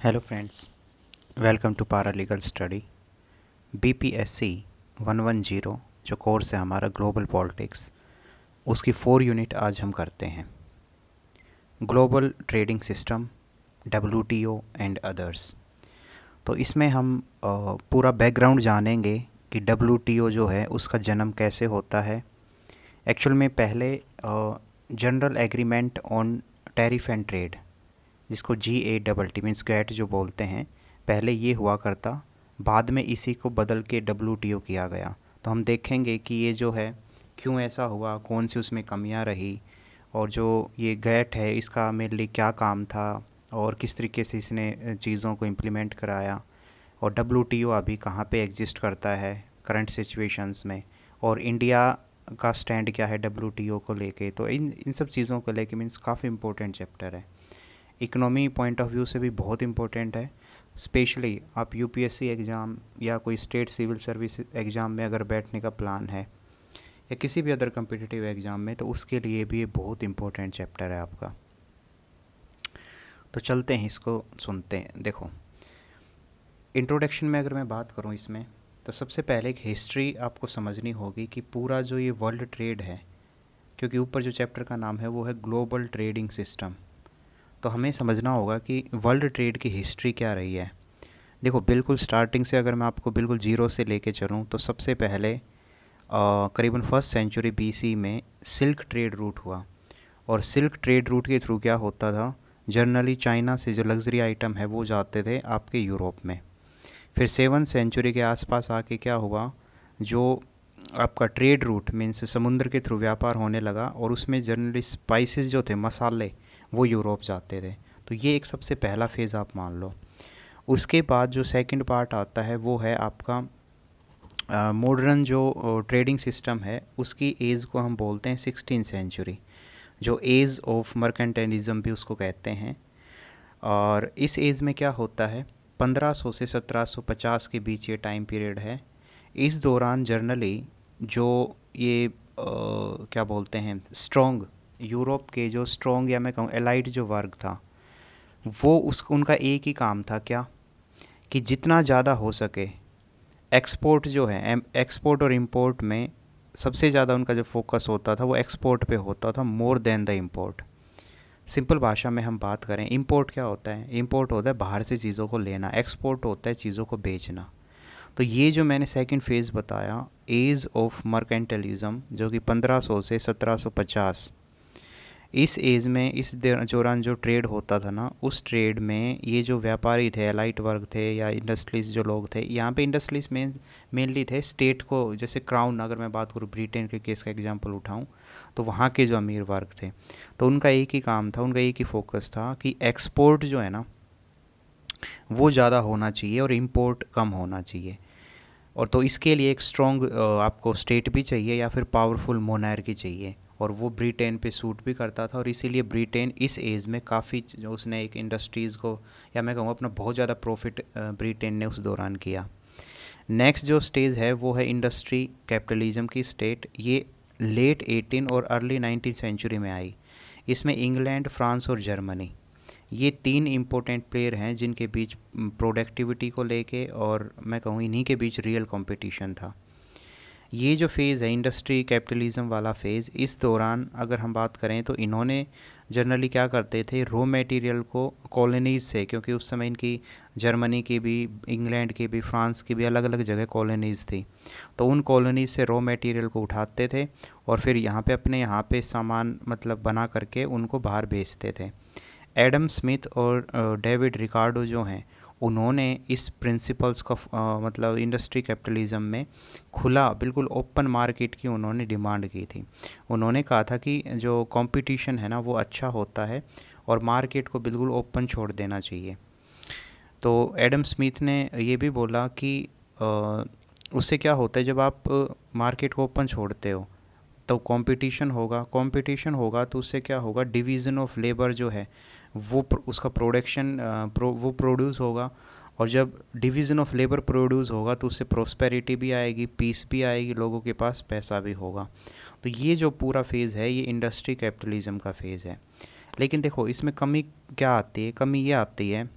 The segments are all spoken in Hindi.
हेलो फ्रेंड्स, वेलकम टू पारा लीगल स्टडी। बीपीएससी 110 जो कोर्स है हमारा ग्लोबल पॉलिटिक्स, उसकी 4 यूनिट आज हम करते हैं। Global trading system, WTO and others. तो इसमें हम पूरा बैकग्राउंड जानेंगे कि डब्ल्यूटीओ जो है उसका जन्म कैसे होता है। एक्चुअल में पहले general agreement on tariff and trade, जिसको GATT मीन्स गैट जो बोलते हैं, पहले ये हुआ करता, बाद में इसी को बदल के WTO किया गया। तो हम देखेंगे कि ये जो है क्यों ऐसा हुआ, कौन सी उसमें कमियां रही, और जो ये गैट है इसका मेनली क्या काम था, और किस तरीके से इसने चीज़ों को इम्प्लीमेंट कराया, और WTO अभी कहाँ पे एग्जिस्ट करता है करंट सिचुएशंस में, और इंडिया का स्टैंड क्या है WTO को लेके। तो इन इन सब चीज़ों को लेके मीन्स काफ़ी इंपॉर्टेंट चैप्टर है। इकोनॉमी पॉइंट ऑफ व्यू से भी बहुत इंपॉर्टेंट है। स्पेशली आप यूपीएससी एग्ज़ाम या कोई स्टेट सिविल सर्विस एग्ज़ाम में अगर बैठने का प्लान है, या किसी भी अदर कम्पिटिटिव एग्ज़ाम में, तो उसके लिए भी ये बहुत इंपॉर्टेंट चैप्टर है आपका। तो चलते हैं, इसको सुनते हैं। देखो, इंट्रोडक्शन में अगर मैं बात करूँ इसमें, तो सबसे पहले एक हिस्ट्री आपको समझनी होगी कि पूरा जो ये वर्ल्ड ट्रेड है, क्योंकि ऊपर जो चैप्टर का नाम है वो है ग्लोबल ट्रेडिंग सिस्टम, तो हमें समझना होगा कि वर्ल्ड ट्रेड की हिस्ट्री क्या रही है। देखो, बिल्कुल स्टार्टिंग से अगर मैं आपको बिल्कुल ज़ीरो से लेके चलूँ, तो सबसे पहले करीबन 1st सेंचुरी BC में सिल्क ट्रेड रूट हुआ। और सिल्क ट्रेड रूट के थ्रू क्या होता था, जनरली चाइना से जो लग्जरी आइटम है वो जाते थे आपके यूरोप में। फिर 7th सेंचुरी के आसपास आके क्या हुआ, जो आपका ट्रेड रूट मीन्स समुद्र के थ्रू व्यापार होने लगा, और उसमें जनरली स्पाइसेस जो थे, मसाले, वो यूरोप जाते थे। तो ये एक सबसे पहला फेज़ आप मान लो। उसके बाद जो सेकंड पार्ट आता है वो है आपका मॉडर्न जो ट्रेडिंग सिस्टम है, उसकी एज को हम बोलते हैं 16th सेंचुरी, जो एज ऑफ मर्केंटाइलिज्म भी उसको कहते हैं। और इस एज में क्या होता है, 1500 से 1750 के बीच ये टाइम पीरियड है। इस दौरान जर्नली जो ये क्या बोलते हैं, स्ट्रॉन्ग यूरोप के जो स्ट्रॉन्ग, या मैं कहूँ एलाइट जो वर्ग था, वो उनका एक ही काम था, क्या, कि जितना ज़्यादा हो सके एक्सपोर्ट जो है, एक्सपोर्ट और इंपोर्ट में सबसे ज़्यादा उनका जो फोकस होता था वो एक्सपोर्ट पे होता था, more than the import. Simple भाषा में हम बात करें, इंपोर्ट क्या होता है, इंपोर्ट होता है बाहर से चीज़ों को लेना, एक्सपोर्ट होता है चीज़ों को बेचना। तो ये जो मैंने सेकंड फेज़ बताया, एज ऑफ मर्केंटलिज्म, जो कि 1500 से 1750, इस एज में, इस दौरान जो ट्रेड होता था ना, उस ट्रेड में ये जो व्यापारी थे, एलाइट वर्ग थे, या इंडस्ट्रीज जो लोग थे, यहाँ पे इंडस्ट्रीज में मेनली थे स्टेट को, जैसे क्राउन, अगर मैं बात करूँ ब्रिटेन के केस का एग्जांपल उठाऊँ, तो वहाँ के जो अमीर वर्ग थे, तो उनका एक ही काम था, उनका एक ही फोकस था कि एक्सपोर्ट जो है ना वो ज़्यादा होना चाहिए और इम्पोर्ट कम होना चाहिए। और तो इसके लिए एक स्ट्रॉन्ग आपको स्टेट भी चाहिए, या फिर पावरफुल मोनार्की चाहिए, और वो ब्रिटेन पे सूट भी करता था। और इसीलिए ब्रिटेन इस एज में काफ़ी जो उसने एक इंडस्ट्रीज़ को, या मैं कहूँ अपना बहुत ज़्यादा प्रॉफिट ब्रिटेन ने उस दौरान किया। नेक्स्ट जो स्टेज है वो है इंडस्ट्री कैपिटलिज्म की स्टेट। ये लेट 18 और अर्ली 19th सेंचुरी में आई। इसमें इंग्लैंड, फ्रांस और जर्मनी, ये 3 इम्पोर्टेंट प्लेयर हैं जिनके बीच प्रोडक्टिविटी को लेके, और मैं कहूँ इन्हीं के बीच रियल कंपटीशन था। ये जो फेज़ है इंडस्ट्री कैपिटलिज्म वाला फेज़, इस दौरान अगर हम बात करें तो इन्होंने जनरली क्या करते थे, रॉ मटेरियल को कॉलोनीज़ से, क्योंकि उस समय इनकी जर्मनी की भी, इंग्लैंड की भी, फ्रांस की भी अलग अलग जगह कॉलोनीज़ थी, तो उन कॉलोनीज़ से रॉ मटेरियल को उठाते थे, और फिर यहाँ पे अपने यहाँ पे सामान मतलब बना करके उनको बाहर बेचते थे। एडम स्मिथ और डेविड रिकार्डो जो हैं, उन्होंने इस प्रिंसिपल्स का मतलब इंडस्ट्री कैपिटलिज्म में खुला, बिल्कुल ओपन मार्केट की उन्होंने डिमांड की थी। उन्होंने कहा था कि जो कंपटीशन है ना वो अच्छा होता है, और मार्केट को बिल्कुल ओपन छोड़ देना चाहिए। तो एडम स्मिथ ने ये भी बोला कि उससे क्या होता है, जब आप मार्केट को ओपन छोड़ते हो तो कंपटीशन होगा, कंपटीशन होगा तो उससे क्या होगा, डिवीज़न ऑफ लेबर जो है वो उसका प्रोडक्शन वो प्रोड्यूस होगा। और जब डिवीज़न ऑफ लेबर प्रोड्यूस होगा तो उससे प्रोस्पेरिटी भी आएगी, पीस भी आएगी, लोगों के पास पैसा भी होगा। तो ये जो पूरा फेज़ है ये इंडस्ट्री कैपिटलिज्म का फेज़ है। लेकिन देखो, इसमें कमी क्या आती है, कमी ये आती है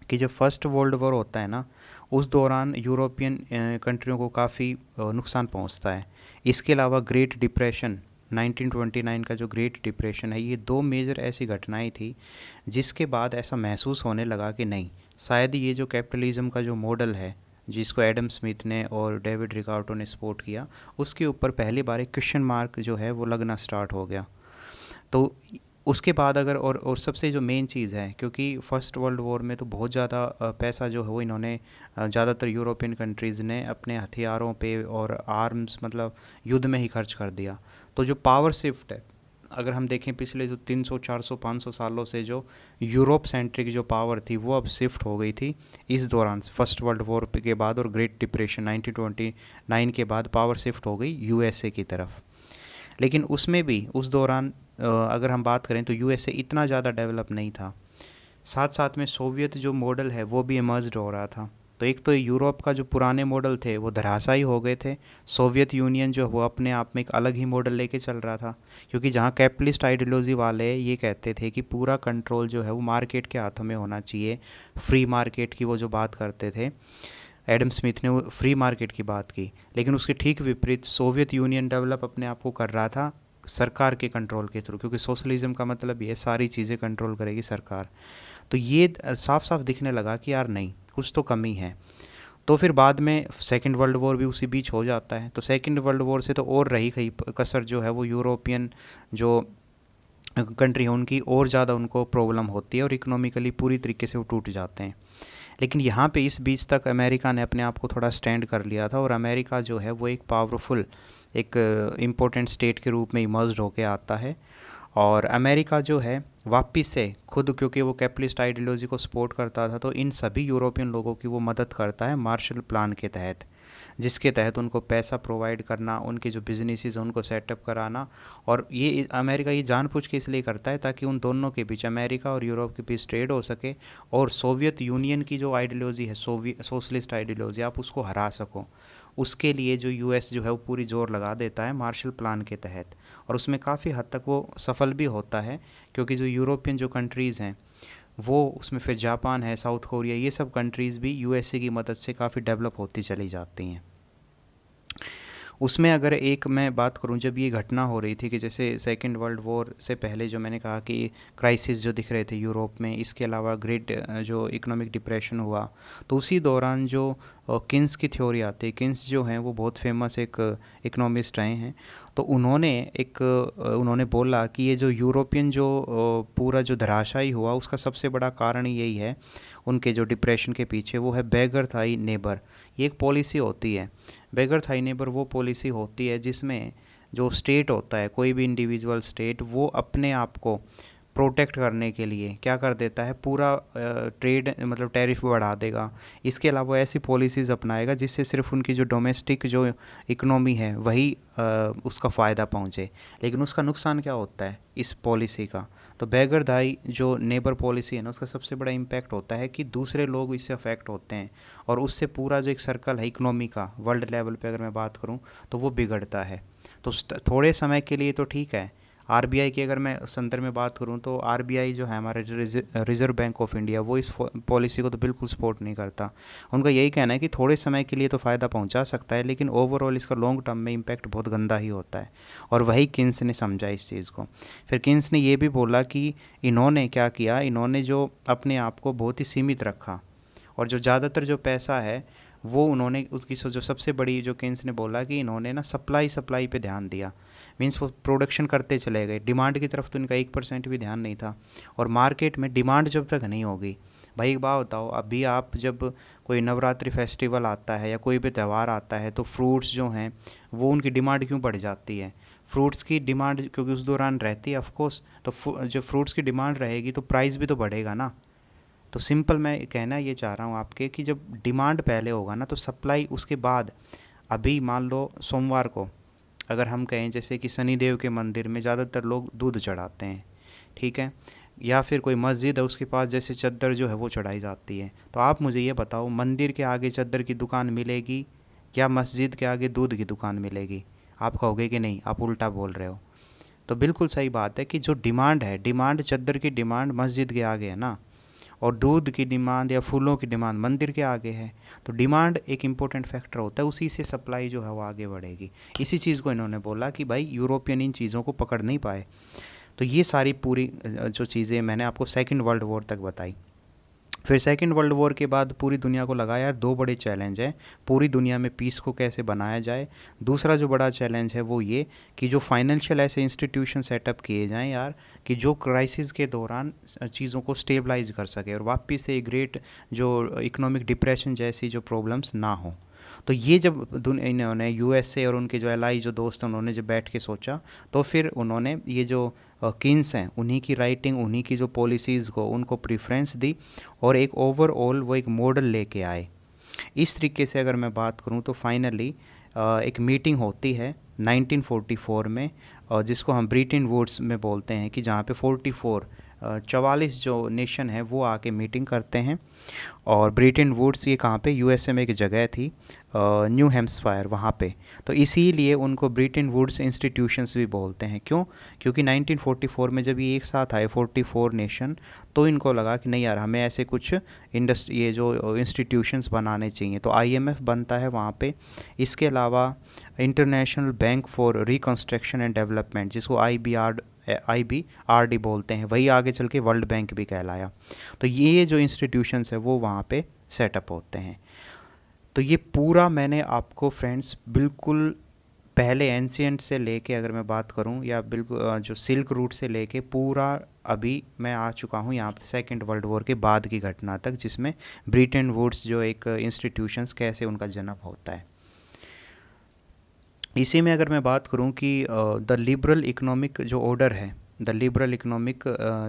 कि जब फर्स्ट वर्ल्ड वॉर होता है ना, उस दौरान यूरोपियन कंट्रियों को काफ़ी नुकसान पहुंचता है। इसके अलावा ग्रेट डिप्रेशन 1929 का जो ग्रेट डिप्रेशन है, ये दो मेजर ऐसी घटनाएं थी जिसके बाद ऐसा महसूस होने लगा कि नहीं, शायद ये जो कैपिटलिज्म का जो मॉडल है, जिसको एडम स्मिथ ने और डेविड रिकार्डो ने सपोर्ट किया, उसके ऊपर पहली बार एक क्वेश्चन मार्क जो है वो लगना स्टार्ट हो गया। तो उसके बाद अगर और सबसे जो मेन चीज़ है, क्योंकि फर्स्ट वर्ल्ड वॉर में तो बहुत ज़्यादा पैसा जो है वो इन्होंने ज़्यादातर यूरोपियन कंट्रीज़ ने अपने हथियारों पे और आर्म्स मतलब युद्ध में ही खर्च कर दिया। तो जो पावर शिफ्ट है, अगर हम देखें पिछले जो 300 400 500 सालों से जो यूरोप सेंट्रिक जो पावर थी वो अब शिफ्ट हो गई थी इस दौरान फर्स्ट वर्ल्ड वॉर के बाद, और ग्रेट डिप्रेशन 1929 के बाद पावर शिफ्ट हो गई यूएसए की तरफ। लेकिन उसमें भी उस दौरान अगर हम बात करें तो यूएसए इतना ज़्यादा डेवलप नहीं था। साथ साथ में सोवियत जो मॉडल है वो भी इमर्ज्ड हो रहा था। तो एक तो यूरोप का जो पुराने मॉडल थे वो धराशायी हो गए थे। सोवियत यूनियन जो वो अपने आप में एक अलग ही मॉडल लेके चल रहा था, क्योंकि जहाँ कैपिटलिस्ट आइडियोलॉजी वाले ये कहते थे कि पूरा कंट्रोल जो है वो मार्केट के हाथों में होना चाहिए, फ्री मार्केट की वो जो बात करते थे, एडम स्मिथ ने वो फ्री मार्केट की बात की। लेकिन उसके ठीक विपरीत सोवियत यूनियन डेवलप अपने आप को कर रहा था सरकार के कंट्रोल के थ्रू, क्योंकि सोशलिज्म का मतलब ये सारी चीज़ें कंट्रोल करेगी सरकार। तो ये साफ साफ दिखने लगा कि यार नहीं, कुछ तो कमी है। तो फिर बाद में सेकेंड वर्ल्ड वॉर भी उसी बीच हो जाता है। तो सेकेंड वर्ल्ड वॉर से तो और रही गई कसर जो है वो यूरोपियन जो कंट्री है उनकी और ज़्यादा उनको प्रॉब्लम होती है और इकोनॉमिकली पूरी तरीके से वो टूट जाते हैं। लेकिन यहाँ पे इस बीच तक अमेरिका ने अपने आप को थोड़ा स्टैंड कर लिया था, और अमेरिका जो है वो एक पावरफुल एक इम्पोर्टेंट स्टेट के रूप में इमर्ज होके आता है। और अमेरिका जो है वापस से खुद, क्योंकि वो कैपिटलिस्ट आइडियोलॉजी को सपोर्ट करता था, तो इन सभी यूरोपियन लोगों की वो मदद करता है मार्शल प्लान के तहत, जिसके तहत उनको पैसा प्रोवाइड करना, उनके जो बिजनेसेस हैं उनको सेटअप कराना। और ये अमेरिका ये जानबूझ के इसलिए करता है ताकि उन दोनों के बीच, अमेरिका और यूरोप के बीच ट्रेड हो सके, और सोवियत यूनियन की जो आइडियोलॉजी है, सोशलिस्ट आइडियोलॉजी, आप उसको हरा सको। उसके लिए जो यूएस जो है वो पूरी जोर लगा देता है मार्शल प्लान के तहत, और उसमें काफ़ी हद तक वो सफल भी होता है, क्योंकि जो यूरोपियन जो कंट्रीज़ हैं वो, उसमें फिर जापान है, साउथ कोरिया, ये सब कंट्रीज़ भी यूएसए की मदद से काफ़ी डेवलप होती चली जाती हैं। उसमें अगर एक मैं बात करूं, जब ये घटना हो रही थी कि जैसे सेकेंड वर्ल्ड वॉर से पहले जो मैंने कहा कि क्राइसिस जो दिख रहे थे यूरोप में, इसके अलावा ग्रेट जो इकोनॉमिक डिप्रेशन हुआ, तो उसी दौरान जो किन्स की थ्योरी आती है, किन्स जो हैं वो बहुत फेमस एक इकोनॉमिस्ट रहे हैं। तो उन्होंने उन्होंने बोला कि ये जो यूरोपियन जो पूरा जो धराशायी हुआ, उसका सबसे बड़ा कारण यही है उनके जो डिप्रेशन के पीछे, वो है बेगर थाई नेबर। ये एक पॉलिसी होती है, बेगर थाई नेबर वो पॉलिसी होती है जिसमें जो स्टेट होता है, कोई भी इंडिविजुअल स्टेट, वो अपने आप को प्रोटेक्ट करने के लिए क्या कर देता है, पूरा ट्रेड मतलब टैरिफ बढ़ा देगा। इसके अलावा ऐसी पॉलिसीज़ अपनाएगा जिससे सिर्फ उनकी जो डोमेस्टिक जो इकोनॉमी है वही उसका फ़ायदा पहुँचे। लेकिन उसका नुकसान क्या होता है इस पॉलिसी का? तो बेगर दाई जो नेबर पॉलिसी है ना, उसका सबसे बड़ा इम्पैक्ट होता है कि दूसरे लोग इससे अफेक्ट होते हैं, और उससे पूरा जो एक सर्कल है इकोनॉमी का वर्ल्ड लेवल पे अगर मैं बात करूँ तो वो बिगड़ता है। तो थोड़े समय के लिए तो ठीक है। आरबीआई की अगर मैं संदर्भ में बात करूं तो आरबीआई जो है हमारे रिजर्व बैंक ऑफ इंडिया, वो इस पॉलिसी को तो बिल्कुल सपोर्ट नहीं करता। उनका यही कहना है कि थोड़े समय के लिए तो फ़ायदा पहुंचा सकता है, लेकिन ओवरऑल इसका लॉन्ग टर्म में इम्पैक्ट बहुत गंदा ही होता है। और वही किन्स ने समझा इस चीज़ को। फिर किन्स ने ये भी बोला कि इन्होंने क्या किया, इन्होंने जो अपने आप को बहुत ही सीमित रखा, और जो ज़्यादातर जो पैसा है वो उन्होंने उसकी जो सबसे बड़ी जो किन्स ने बोला कि इन्होंने ना सप्लाई सप्लाई पे ध्यान दिया। मीन्स वो प्रोडक्शन करते चले गए, डिमांड की तरफ तो इनका 1% भी ध्यान नहीं था। और मार्केट में डिमांड जब तक नहीं होगी, भाई एक बात बताओ, अभी आप जब कोई नवरात्रि फेस्टिवल आता है या कोई भी त्यौहार आता है तो फ्रूट्स जो हैं वो उनकी डिमांड क्यों बढ़ जाती है? फ्रूट्स की डिमांड क्योंकि उस दौरान रहती है ऑफकोर्स, तो जब फ्रूट्स की डिमांड रहेगी तो प्राइस भी तो बढ़ेगा ना। तो सिंपल मैं कहना ये चाह रहा हूँ आपके कि जब डिमांड पहले होगा ना तो सप्लाई उसके बाद। अभी मान लो सोमवार को अगर हम कहें जैसे कि शनिदेव के मंदिर में ज़्यादातर लोग दूध चढ़ाते हैं, ठीक है, या फिर कोई मस्जिद है उसके पास जैसे चद्दर जो है वो चढ़ाई जाती है। तो आप मुझे ये बताओ, मंदिर के आगे चद्दर की दुकान मिलेगी या मस्जिद के आगे दूध की दुकान मिलेगी? आप कहोगे कि नहीं, आप उल्टा बोल रहे हो। तो बिल्कुल सही बात है कि जो डिमांड है, डिमांड चद्दर की डिमांड मस्जिद के आगे है ना, और दूध की डिमांड या फूलों की डिमांड मंदिर के आगे है। तो डिमांड एक इम्पोर्टेंट फैक्टर होता है, उसी से सप्लाई जो है वो आगे बढ़ेगी। इसी चीज़ को इन्होंने बोला कि भाई यूरोपियन इन चीज़ों को पकड़ नहीं पाए। तो ये सारी पूरी जो चीज़ें मैंने आपको सेकेंड वर्ल्ड वॉर तक बताई। फिर सेकेंड वर्ल्ड वॉर के बाद पूरी दुनिया को लगा यार दो बड़े चैलेंज हैं, पूरी दुनिया में पीस को कैसे बनाया जाए। दूसरा जो बड़ा चैलेंज है वो ये कि जो फाइनेंशियल ऐसे इंस्टीट्यूशन सेटअप किए जाएं यार, कि जो क्राइसिस के दौरान चीज़ों को स्टेबलाइज कर सके और वापस से ग्रेट जो इकोनॉमिक डिप्रेशन जैसी जो प्रॉब्लम्स ना हो। तो ये जब इन्होंने यूएसए और उनके जो एलाई जो दोस्त हैं उन्होंने जब बैठ के सोचा, तो फिर उन्होंने ये जो किन्स हैं उन्हीं की राइटिंग, उन्हीं की जो पॉलिसीज़ को उनको प्रेफरेंस दी और एक ओवरऑल वो एक मॉडल लेके आए। इस तरीके से अगर मैं बात करूं तो फाइनली एक मीटिंग होती है 1944 में, जिसको हम ब्रिटेन वुड्स में बोलते हैं, कि जहाँ पे 44 जो नेशन है वो आके मीटिंग करते हैं। और ब्रिटेन वुड्स ये कहाँ पे, यूएसए में एक जगह थी न्यू हेम्सफायर वहाँ पे। तो इसीलिए उनको ब्रिटेन वुड्स इंस्टीट्यूशंस भी बोलते हैं। क्यों? क्योंकि 1944 में जब ये एक साथ आए 44 नेशन, तो इनको लगा कि नहीं यार हमें ऐसे कुछ ये जो इंस्टीट्यूशंस बनाने चाहिए। तो आईएमएफ बनता है वहाँ पे। इसके अलावा international bank for reconstruction and development, जिसको IBRD बोलते हैं, वही आगे चल के वर्ल्ड बैंक भी कहलाया। तो ये जो इंस्टीट्यूशंस है वो वहाँ पे सेटअप होते हैं। तो ये पूरा मैंने आपको फ्रेंड्स बिल्कुल पहले एंशियंट से लेके अगर मैं बात करूं, या बिल्कुल जो सिल्क रूट से लेके पूरा अभी मैं आ चुका हूं यहाँ पे सेकेंड वर्ल्ड वॉर के बाद की घटना तक, जिसमें ब्रिटेन वुड्स जो एक इंस्टीट्यूशंस कैसे उनका जन्म होता है। इसी में अगर मैं बात करूं कि द लिबरल इकोनॉमिक जो ऑर्डर है, the liberal economic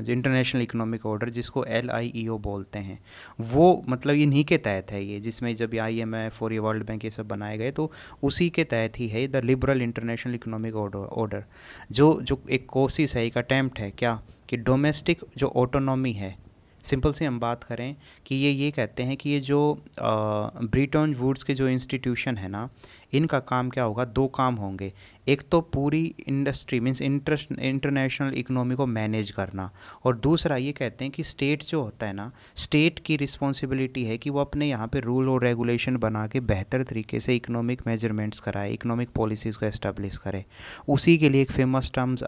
international economic order, जिसको LIEO बोलते हैं, वो मतलब इन्हीं के तहत है ये, जिसमें जब IMF और ये वर्ल्ड बैंक ये सब बनाए गए तो उसी के तहत ही है the liberal international economic order. जो जो एक कोशिश है, एक अटैम्प्ट है क्या, कि डोमेस्टिक जो ऑटोनॉमी है, सिंपल से हम बात करें कि ये कहते हैं कि ये जो ब्रिटेन वुड्स के जो इंस्टीट्यूशन है ना, इनका काम क्या होगा, दो काम होंगे। एक तो पूरी इंडस्ट्री मीन्स इंटरनेशनल इकोनॉमी को मैनेज करना, और दूसरा ये कहते हैं कि स्टेट जो होता है ना, स्टेट की रिस्पॉन्सिबिलिटी है कि वो अपने यहाँ पे रूल और रेगुलेशन बना के बेहतर तरीके से इकोनॉमिक मेजरमेंट्स कराए, इकोनॉमिक पॉलिसीज़ को एस्टेब्लिश करे। उसी के लिए एक फेमस टर्म्स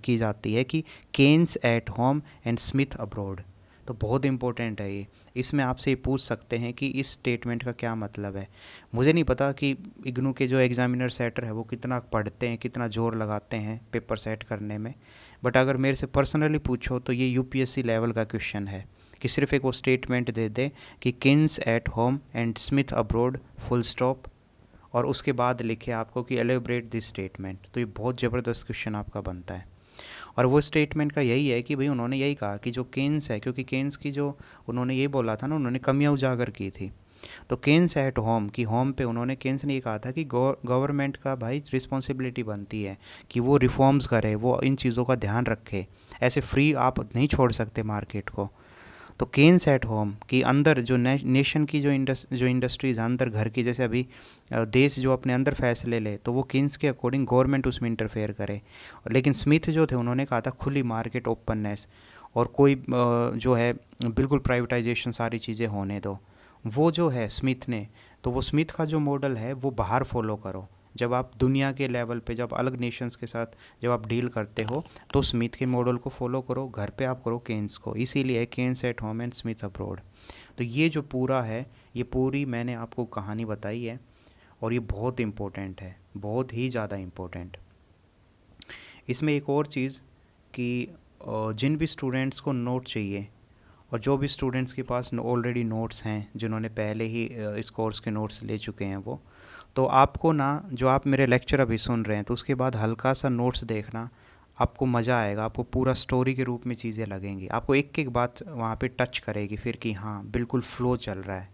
की जाती है कि Keynes at home and Smith abroad. तो बहुत इंपॉर्टेंट है ये। इसमें आपसे ये पूछ सकते हैं कि इस स्टेटमेंट का क्या मतलब है। मुझे नहीं पता कि इग्नू के जो एग्जामिनर सेटर है वो कितना पढ़ते हैं, कितना जोर लगाते हैं पेपर सेट करने में, बट अगर मेरे से पर्सनली पूछो तो ये UPSC लेवल का क्वेश्चन है, कि सिर्फ एक वो स्टेटमेंट दे दे कि Keynes eight home and Smith abroad full stop, और उसके बाद लिखे आपको कि एलेबरेट दिस स्टेटमेंट। तो ये बहुत ज़बरदस्त क्वेश्चन आपका बनता है। और वो स्टेटमेंट का यही है कि भाई उन्होंने यही कहा कि जो केन्स है, क्योंकि केन्स की जो उन्होंने ये बोला था ना, उन्होंने कमियां उजागर की थी। तो केन्स एट होम की होम पे उन्होंने केन्स ने ये कहा था कि गवर्नमेंट का भाई रिस्पॉन्सिबिलिटी बनती है कि वो रिफॉर्म्स करे, वो इन चीज़ों का ध्यान रखे, ऐसे फ्री आप नहीं छोड़ सकते मार्केट को। तो केन्स एट होम कि अंदर जो नेशन की जो इंडस्ट्रीज अंदर घर की, जैसे अभी देश जो अपने अंदर फैसले ले तो वो केन्स के अकॉर्डिंग गवर्नमेंट उसमें इंटरफेयर करे। लेकिन स्मिथ जो थे उन्होंने कहा था खुली मार्केट ओपननेस, और कोई जो है बिल्कुल प्राइवेटाइजेशन सारी चीज़ें होने दो। वो जो है स्मिथ ने, तो वो स्मिथ का जो मॉडल है वो बाहर फॉलो करो। जब आप दुनिया के लेवल पे, जब अलग नेशंस के साथ जब आप डील करते हो, तो स्मिथ के मॉडल को फॉलो करो, घर पे आप करो केन्स को। इसीलिए Keynes at home and Smith abroad. तो ये जो पूरा है, ये पूरी मैंने आपको कहानी बताई है, और ये बहुत इम्पोर्टेंट है, बहुत ही ज़्यादा इम्पोर्टेंट। इसमें एक और चीज़ कि जिन भी स्टूडेंट्स को नोट चाहिए, और जो भी स्टूडेंट्स के पास ऑलरेडी नोट्स हैं, जिन्होंने पहले ही इस कोर्स के नोट्स ले चुके हैं, वो तो आपको ना, जो आप मेरे लेक्चर अभी सुन रहे हैं, तो उसके बाद हल्का सा नोट्स देखना, आपको मज़ा आएगा, आपको पूरा स्टोरी के रूप में चीज़ें लगेंगी, आपको एक एक बात वहाँ पे टच करेगी फिर कि हाँ बिल्कुल फ्लो चल रहा है।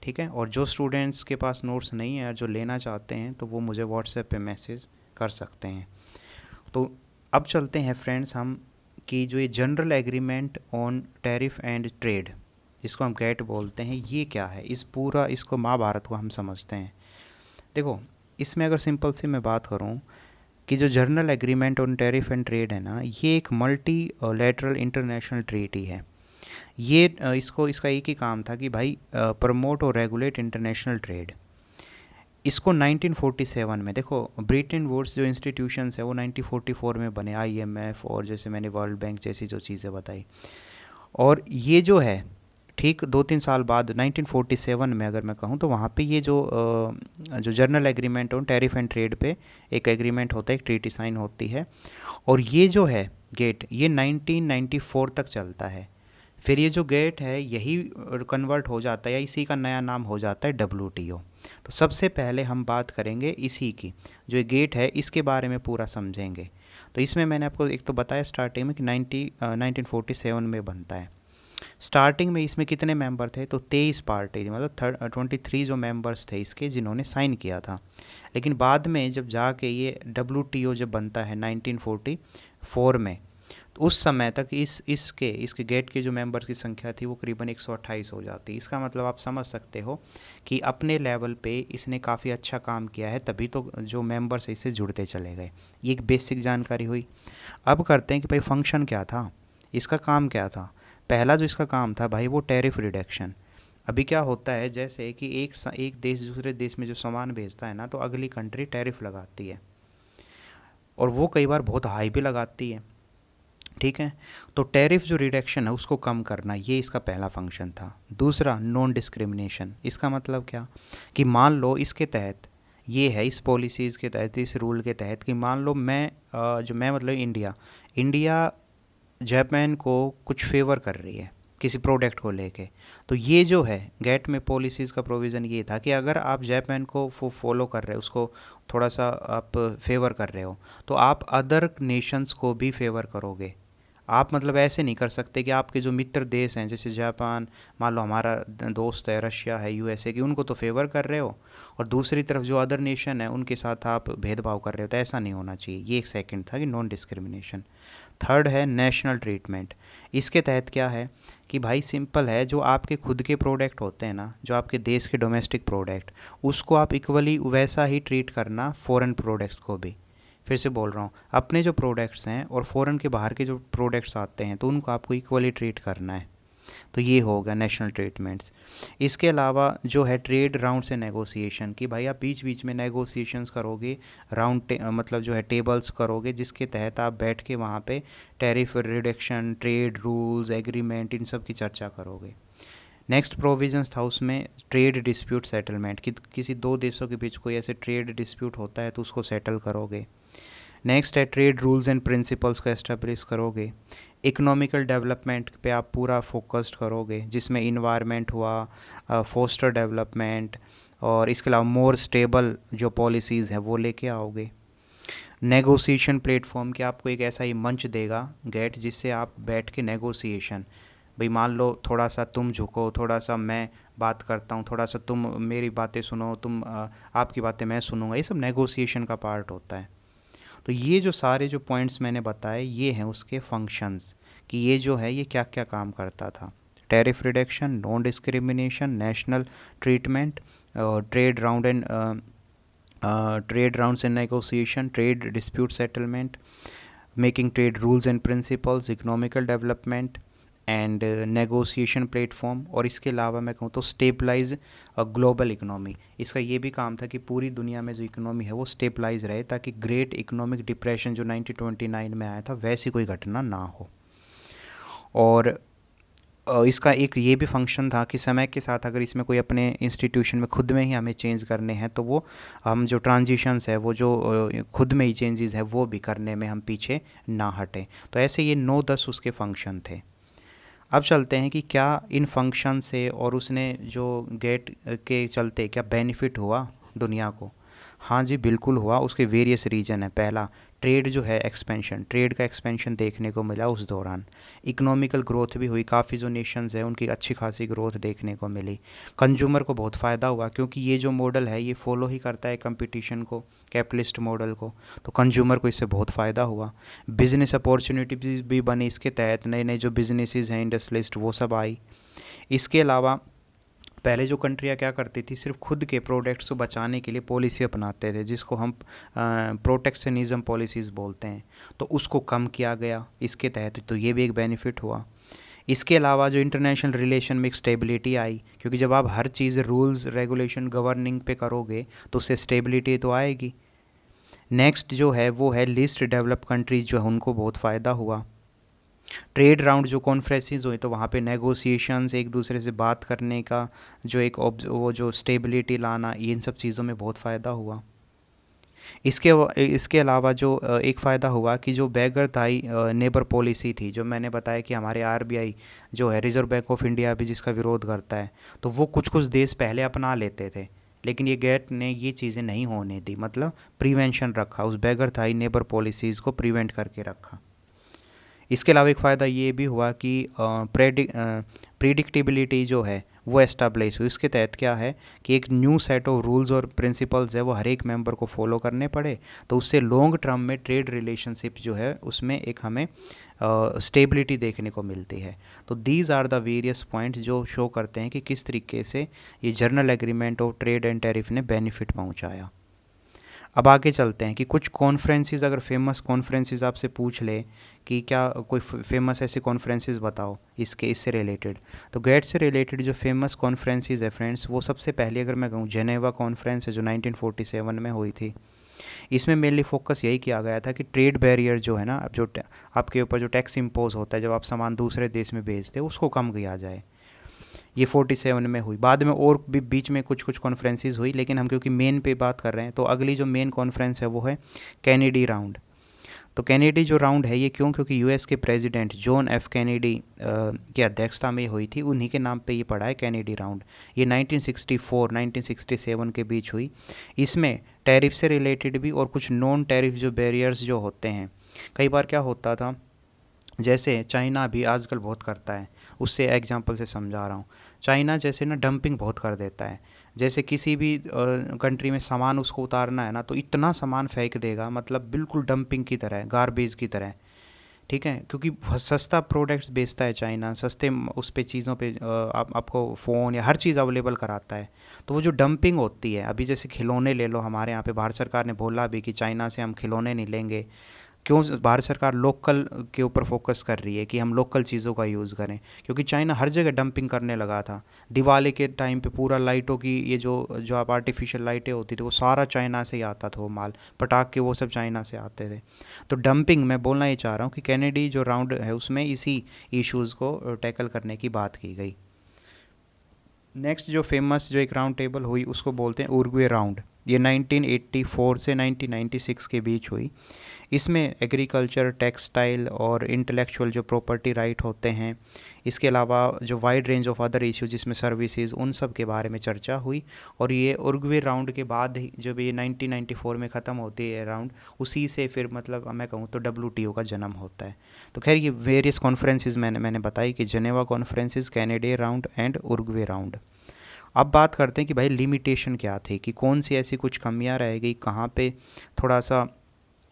ठीक है। और जो स्टूडेंट्स के पास नोट्स नहीं है, जो लेना चाहते हैं, तो वो मुझे व्हाट्सएप पे मैसेज कर सकते हैं। तो अब चलते हैं फ्रेंड्स हम कि जो ये general agreement on tariff and trade, जिसको हम गेट बोलते हैं, ये क्या है, इस पूरा इसको महाभारत को हम समझते हैं। देखो, इसमें अगर सिंपल से मैं बात करूं कि जो general agreement on tariff and trade है ना, ये एक मल्टी लेटरल इंटरनेशनल ट्रीटी है। ये इसका एक ही काम था कि भाई प्रमोट और रेगुलेट इंटरनेशनल ट्रेड। इसको 1947 में, देखो ब्रिटेन वुड्स जो इंस्टीट्यूशंस है वो 1944 में बने, आईएमएफ और जैसे मैंने वर्ल्ड बैंक जैसी जो चीज़ें बताई। और ये जो है ठीक 2-3 साल बाद 1947 में अगर मैं कहूँ तो वहाँ पे ये जो journal agreement on tariff and trade पे एक एग्रीमेंट होता है, एक ट्रीटी साइन होती है। और ये जो है गेट ये 1994 तक चलता है। फिर ये जो गेट है यही कन्वर्ट हो जाता है या इसी का नया नाम हो जाता है डब्ल्यूटीओ। तो सबसे पहले हम बात करेंगे इसी की, जो ये गेट है इसके बारे में पूरा समझेंगे। तो इसमें मैंने आपको एक तो बताया स्टार्टिंग में कि 1947 में बनता है। स्टार्टिंग में इसमें कितने मेंबर थे, तो 23 पार्टी थी, मतलब 23 जो मेंबर्स थे इसके जिन्होंने साइन किया था। लेकिन बाद में जब जाके ये डब्ल्यूटीओ जब बनता है 1944 में, तो उस समय तक इसके गेट के जो मेंबर्स की संख्या थी वो करीबन 128 हो जाती। इसका मतलब आप समझ सकते हो कि अपने लेवल पे इसने काफ़ी अच्छा काम किया है, तभी तो जो मेंबर्स इससे जुड़ते चले गए। ये एक बेसिक जानकारी हुई। अब करते हैं कि भाई फंक्शन क्या था, इसका काम क्या था। पहला जो इसका काम था भाई वो टैरिफ रिडक्शन। अभी क्या होता है जैसे कि एक देश दूसरे देश में जो सामान भेजता है ना, तो अगली कंट्री टैरिफ लगाती है, और वो कई बार बहुत हाई भी लगाती है। ठीक है, तो टैरिफ जो रिडक्शन है उसको कम करना, ये इसका पहला फंक्शन था। दूसरा नॉन डिस्क्रिमिनेशन। इसका मतलब क्या कि मान लो इसके तहत ये है, इस पॉलिसीज़ के तहत, इस रूल के तहत कि मान लो मैं मतलब इंडिया इंडिया जापान को कुछ फेवर कर रही है किसी प्रोडक्ट को लेके। तो ये जो है गेट में पॉलिसीज़ का प्रोविज़न ये था कि अगर आप जापान को फॉलो कर रहे हो, उसको थोड़ा सा आप फेवर कर रहे हो, तो आप अदर नेशंस को भी फेवर करोगे। आप मतलब ऐसे नहीं कर सकते कि आपके जो मित्र देश हैं जैसे जापान, मान लो हमारा दोस्त है रशिया है, यूएसए की, उनको तो फेवर कर रहे हो, और दूसरी तरफ जो अदर नेशन है उनके साथ आप भेदभाव कर रहे हो। तो ऐसा नहीं होना चाहिए। ये एक सेकंड था कि नॉन डिस्क्रिमिनेशन। थर्ड है नेशनल ट्रीटमेंट। इसके तहत क्या है कि भाई सिंपल है, जो आपके खुद के प्रोडक्ट होते हैं ना, जो आपके देश के डोमेस्टिक प्रोडक्ट, उसको आप इक्वली वैसा ही ट्रीट करना फॉरेन प्रोडक्ट्स को भी। फिर से बोल रहा हूँ, अपने जो प्रोडक्ट्स हैं और फॉरेन के बाहर के जो प्रोडक्ट्स आते हैं तो उनको आपको इक्वली ट्रीट करना है। तो ये होगा नेशनल ट्रीटमेंट्स। इसके अलावा जो है ट्रेड राउंड से नेगोशिएशन, कि भाई आप बीच बीच में नेगोशिएशंस करोगे, मतलब जो है टेबल्स करोगे, जिसके तहत आप बैठ के वहाँ पे tariff reduction, trade rules, agreement, इन सब की चर्चा करोगे। नेक्स्ट प्रोविजंस था उसमें ट्रेड डिस्प्यूट सेटलमेंट, कि किसी दो देशों के बीच कोई ऐसे ट्रेड डिस्प्यूट होता है तो उसको सेटल करोगे। नेक्स्ट है ट्रेड रूल्स एंड प्रिंसिपल्स को एस्टेब्लिश करोगे। इकोनॉमिकल डेवलपमेंट पे आप पूरा फोकस्ड करोगे, जिसमें इन्वायरमेंट हुआ, फोस्टर डेवलपमेंट, और इसके अलावा मोर स्टेबल जो पॉलिसीज़ हैं वो लेके आओगे। नेगोशिएशन प्लेटफॉर्म, कि आपको एक ऐसा ही मंच देगा गेट जिससे आप बैठ के नेगोशिएशन, भाई मान लो थोड़ा सा तुम झुको, थोड़ा सा मैं बात करता हूँ, थोड़ा सा तुम मेरी बातें सुनो, आपकी बातें मैं सुनूंगा, ये सब नेगोशिएशन का पार्ट होता है। तो ये जो सारे जो पॉइंट्स मैंने बताए ये हैं उसके फंक्शंस, कि ये जो है ये क्या क्या काम करता था। Tariff reduction, non discrimination, national treatment, trade rounds and negotiation, trade dispute settlement, making trade rules and principles, economical development and negotiation platform. और इसके अलावा मैं कहूँ तो स्टेबलाइज ग्लोबल इकोनॉमी। इसका ये भी काम था कि पूरी दुनिया में जो इकोनॉमी है वो स्टेबलाइज रहे, ताकि ग्रेट इकोनॉमिक डिप्रेशन जो 1929 में आया था वैसी कोई घटना ना हो। और इसका एक ये भी फंक्शन था कि समय के साथ अगर इसमें कोई अपने इंस्टीट्यूशन में खुद में ही हमें चेंज करने हैं तो वो हम जो ट्रांजिशंस है वो जो खुद में ही चेंजेस है वो भी करने में हम पीछे ना हटें। तो ऐसे ये 9-10 उसके फंक्शन थे। अब चलते हैं कि क्या इन फंक्शन से और उसने जो गेट के चलते क्या बेनिफिट हुआ दुनिया को। हाँ जी बिल्कुल हुआ। उसके वेरियस रीजन है। पहला, ट्रेड जो है एक्सपेंशन, ट्रेड का एक्सपेंशन देखने को मिला उस दौरान। इकोनॉमिकल ग्रोथ भी हुई, काफ़ी जो नेशंस है उनकी अच्छी खासी ग्रोथ देखने को मिली। कंज्यूमर को बहुत फ़ायदा हुआ, क्योंकि ये जो मॉडल है ये फॉलो ही करता है कंपटीशन को, कैपिटलिस्ट मॉडल को। तो कंज्यूमर को इससे बहुत फ़ायदा हुआ। बिजनेस अपॉर्चुनिटीज भी बनी इसके तहत, नए नए जो बिजनेसेस हैं इंडस्ट्रियलिस्ट वो सब आई। इसके अलावा पहले जो कंट्रियाँ क्या करती थी, सिर्फ खुद के प्रोडक्ट्स को बचाने के लिए पॉलिसी अपनाते थे, जिसको हम प्रोटेक्शनिज्म पॉलिसीज़ बोलते हैं। तो उसको कम किया गया इसके तहत, तो ये भी एक बेनिफिट हुआ। इसके अलावा जो इंटरनेशनल रिलेशन में एक स्टेबिलिटी आई, क्योंकि जब आप हर चीज़ रूल्स रेगुलेशन गवर्निंग पे करोगे तो उससे स्टेबिलिटी तो आएगी। नेक्स्ट जो है वो है लिस्ट डेवलप कंट्रीज जो है उनको बहुत फ़ायदा हुआ। ट्रेड राउंड जो कॉन्फ्रेंसेस हुए तो वहाँ पे नेगोशिएशंस, एक दूसरे से बात करने का जो एक वो जो स्टेबिलिटी लाना, इन सब चीज़ों में बहुत फ़ायदा हुआ। इसके अलावा जो एक फ़ायदा हुआ कि जो बैगर थाई नेबर पॉलिसी थी, जो मैंने बताया कि हमारे आरबीआई जो है रिजर्व बैंक ऑफ इंडिया भी जिसका विरोध करता है, तो वो कुछ कुछ देश पहले अपना लेते थे, लेकिन ये गेट ने ये चीज़ें नहीं होने दी, मतलब प्रिवेंशन रखा, उस बैगर थाई नेबर पॉलिसीज़ को प्रिवेंट करके रखा। इसके अलावा एक फ़ायदा ये भी हुआ कि प्रिडिक्टेबिलिटी जो है वो एस्टाब्लिश हुई। इसके तहत क्या है कि एक न्यू सेट ऑफ रूल्स और प्रिंसिपल्स है वो हर एक मेंबर को फॉलो करने पड़े, तो उससे लॉन्ग टर्म में ट्रेड रिलेशनशिप जो है उसमें एक हमें स्टेबिलिटी देखने को मिलती है। तो these are the various point जो शो करते हैं कि किस तरीके से ये general agreement of trade and tariff ने बेनिफिट पहुंचाया। अब आगे चलते हैं कि कुछ कॉन्फ्रेंसेस, अगर फेमस कॉन्फ्रेंसेस आपसे पूछ ले कि क्या कोई फेमस ऐसे कॉन्फ्रेंसेस बताओ इससे रिलेटेड, तो गेट से रिलेटेड जो फेमस कॉन्फ्रेंसेस है फ्रेंड्स, वो सबसे पहले अगर मैं कहूँ जेनेवा कॉन्फ्रेंस है जो 1947 में हुई थी। इसमें मेनली फोकस यही किया गया था कि ट्रेड बैरियर जो है ना, अब जो आपके ऊपर जो टैक्स इम्पोज होता है जब आप सामान दूसरे देश में भेजते हो उसको कम किया जाए। ये 47 में हुई। बाद में और भी बीच में कुछ कुछ कॉन्फ्रेंसेस हुई, लेकिन हम क्योंकि मेन पे बात कर रहे हैं तो अगली जो मेन कॉन्फ्रेंस है वो है कैनेडी राउंड। तो कैनेडी जो राउंड है ये क्यों, क्योंकि यूएस के प्रेसिडेंट जॉन एफ कैनेडी की अध्यक्षता में हुई थी, उन्हीं के नाम पे ये पड़ा है कैनेडी राउंड। ये 1964-1967 के बीच हुई। इसमें टैरिफ से रिलेटेड भी और कुछ नॉन टैरिफ जो बैरियर्स जो होते हैं, कई बार क्या होता था, जैसे चाइना भी आजकल बहुत करता है, उससे एग्जांपल से समझा रहा हूँ। चाइना जैसे ना डंपिंग बहुत कर देता है, जैसे किसी भी कंट्री में सामान उसको उतारना है ना तो इतना सामान फेंक देगा, मतलब बिल्कुल डंपिंग की तरह, गार्बेज की तरह। ठीक है, क्योंकि सस्ता प्रोडक्ट्स बेचता है चाइना, सस्ते उस पे चीज़ों पे आपको फ़ोन या हर चीज़ अवेलेबल कराता है। तो वो जो डंपिंग होती है, अभी जैसे खिलौने ले लो, हमारे यहाँ पे भारत सरकार ने बोला भी कि चाइना से हम खिलौने नहीं लेंगे। क्यों भारत सरकार लोकल के ऊपर फोकस कर रही है कि हम लोकल चीज़ों का यूज़ करें, क्योंकि चाइना हर जगह डंपिंग करने लगा था। दिवाली के टाइम पे पूरा लाइटों की ये जो जो आप आर्टिफिशियल लाइटें होती थी वो सारा चाइना से ही आता था, वो माल पटाखे वो सब चाइना से आते थे। तो डंपिंग मैं बोलना ये चाह रहा हूँ कि कैनेडी जो राउंड है उसमें इसी इश्यूज़ को टैकल करने की बात की गई। नेक्स्ट जो फेमस जो एक राउंड टेबल हुई उसको बोलते हैं उरुग्वे राउंड। ये 1984 से 1996 के बीच हुई। इसमें एग्रीकल्चर, टेक्सटाइल और इंटेलेक्चुअल जो प्रॉपर्टी राइट होते हैं, इसके अलावा जो wide range of other issues जिसमें सर्विसेज, उन सब के बारे में चर्चा हुई। और ये उरुग्वे राउंड के बाद ही जब ये 1994 में ख़त्म होती है राउंड, उसी से फिर मतलब मैं कहूँ तो WTO का जन्म होता है। तो खैर ये वेरियस कॉन्फ्रेंसेस मैंने बताई कि Geneva conferences, Canada round and Uruguay round. अब बात करते हैं कि भाई लिमिटेशन क्या थी, कि कौन सी ऐसी कुछ कमियां रह गई, कहाँ पे थोड़ा सा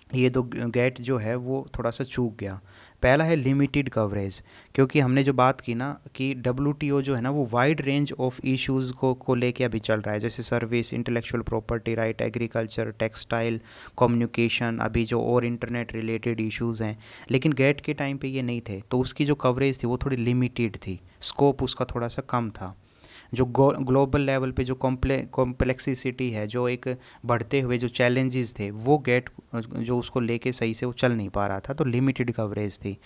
ये तो गेट जो है वो थोड़ा सा चूक गया। पहला है लिमिटेड कवरेज, क्योंकि हमने जो बात की ना कि WTO जो है ना वो वाइड रेंज ऑफ इश्यूज़ को लेके अभी चल रहा है, जैसे service, intellectual property right, agriculture, textile, communication, अभी जो और इंटरनेट रिलेटेड इश्यूज़ हैं। लेकिन गेट के टाइम पे ये नहीं थे, तो उसकी जो कवरेज थी वो थोड़ी लिमिटेड थी, स्कोप उसका थोड़ा सा कम था। जो ग्लोबल लेवल पे जो कॉम्प्लेक्सिसिटी है, जो एक बढ़ते हुए जो चैलेंजेस थे, वो गेट जो उसको लेके सही से वो चल नहीं पा रहा था, तो लिमिटेड कवरेज थी।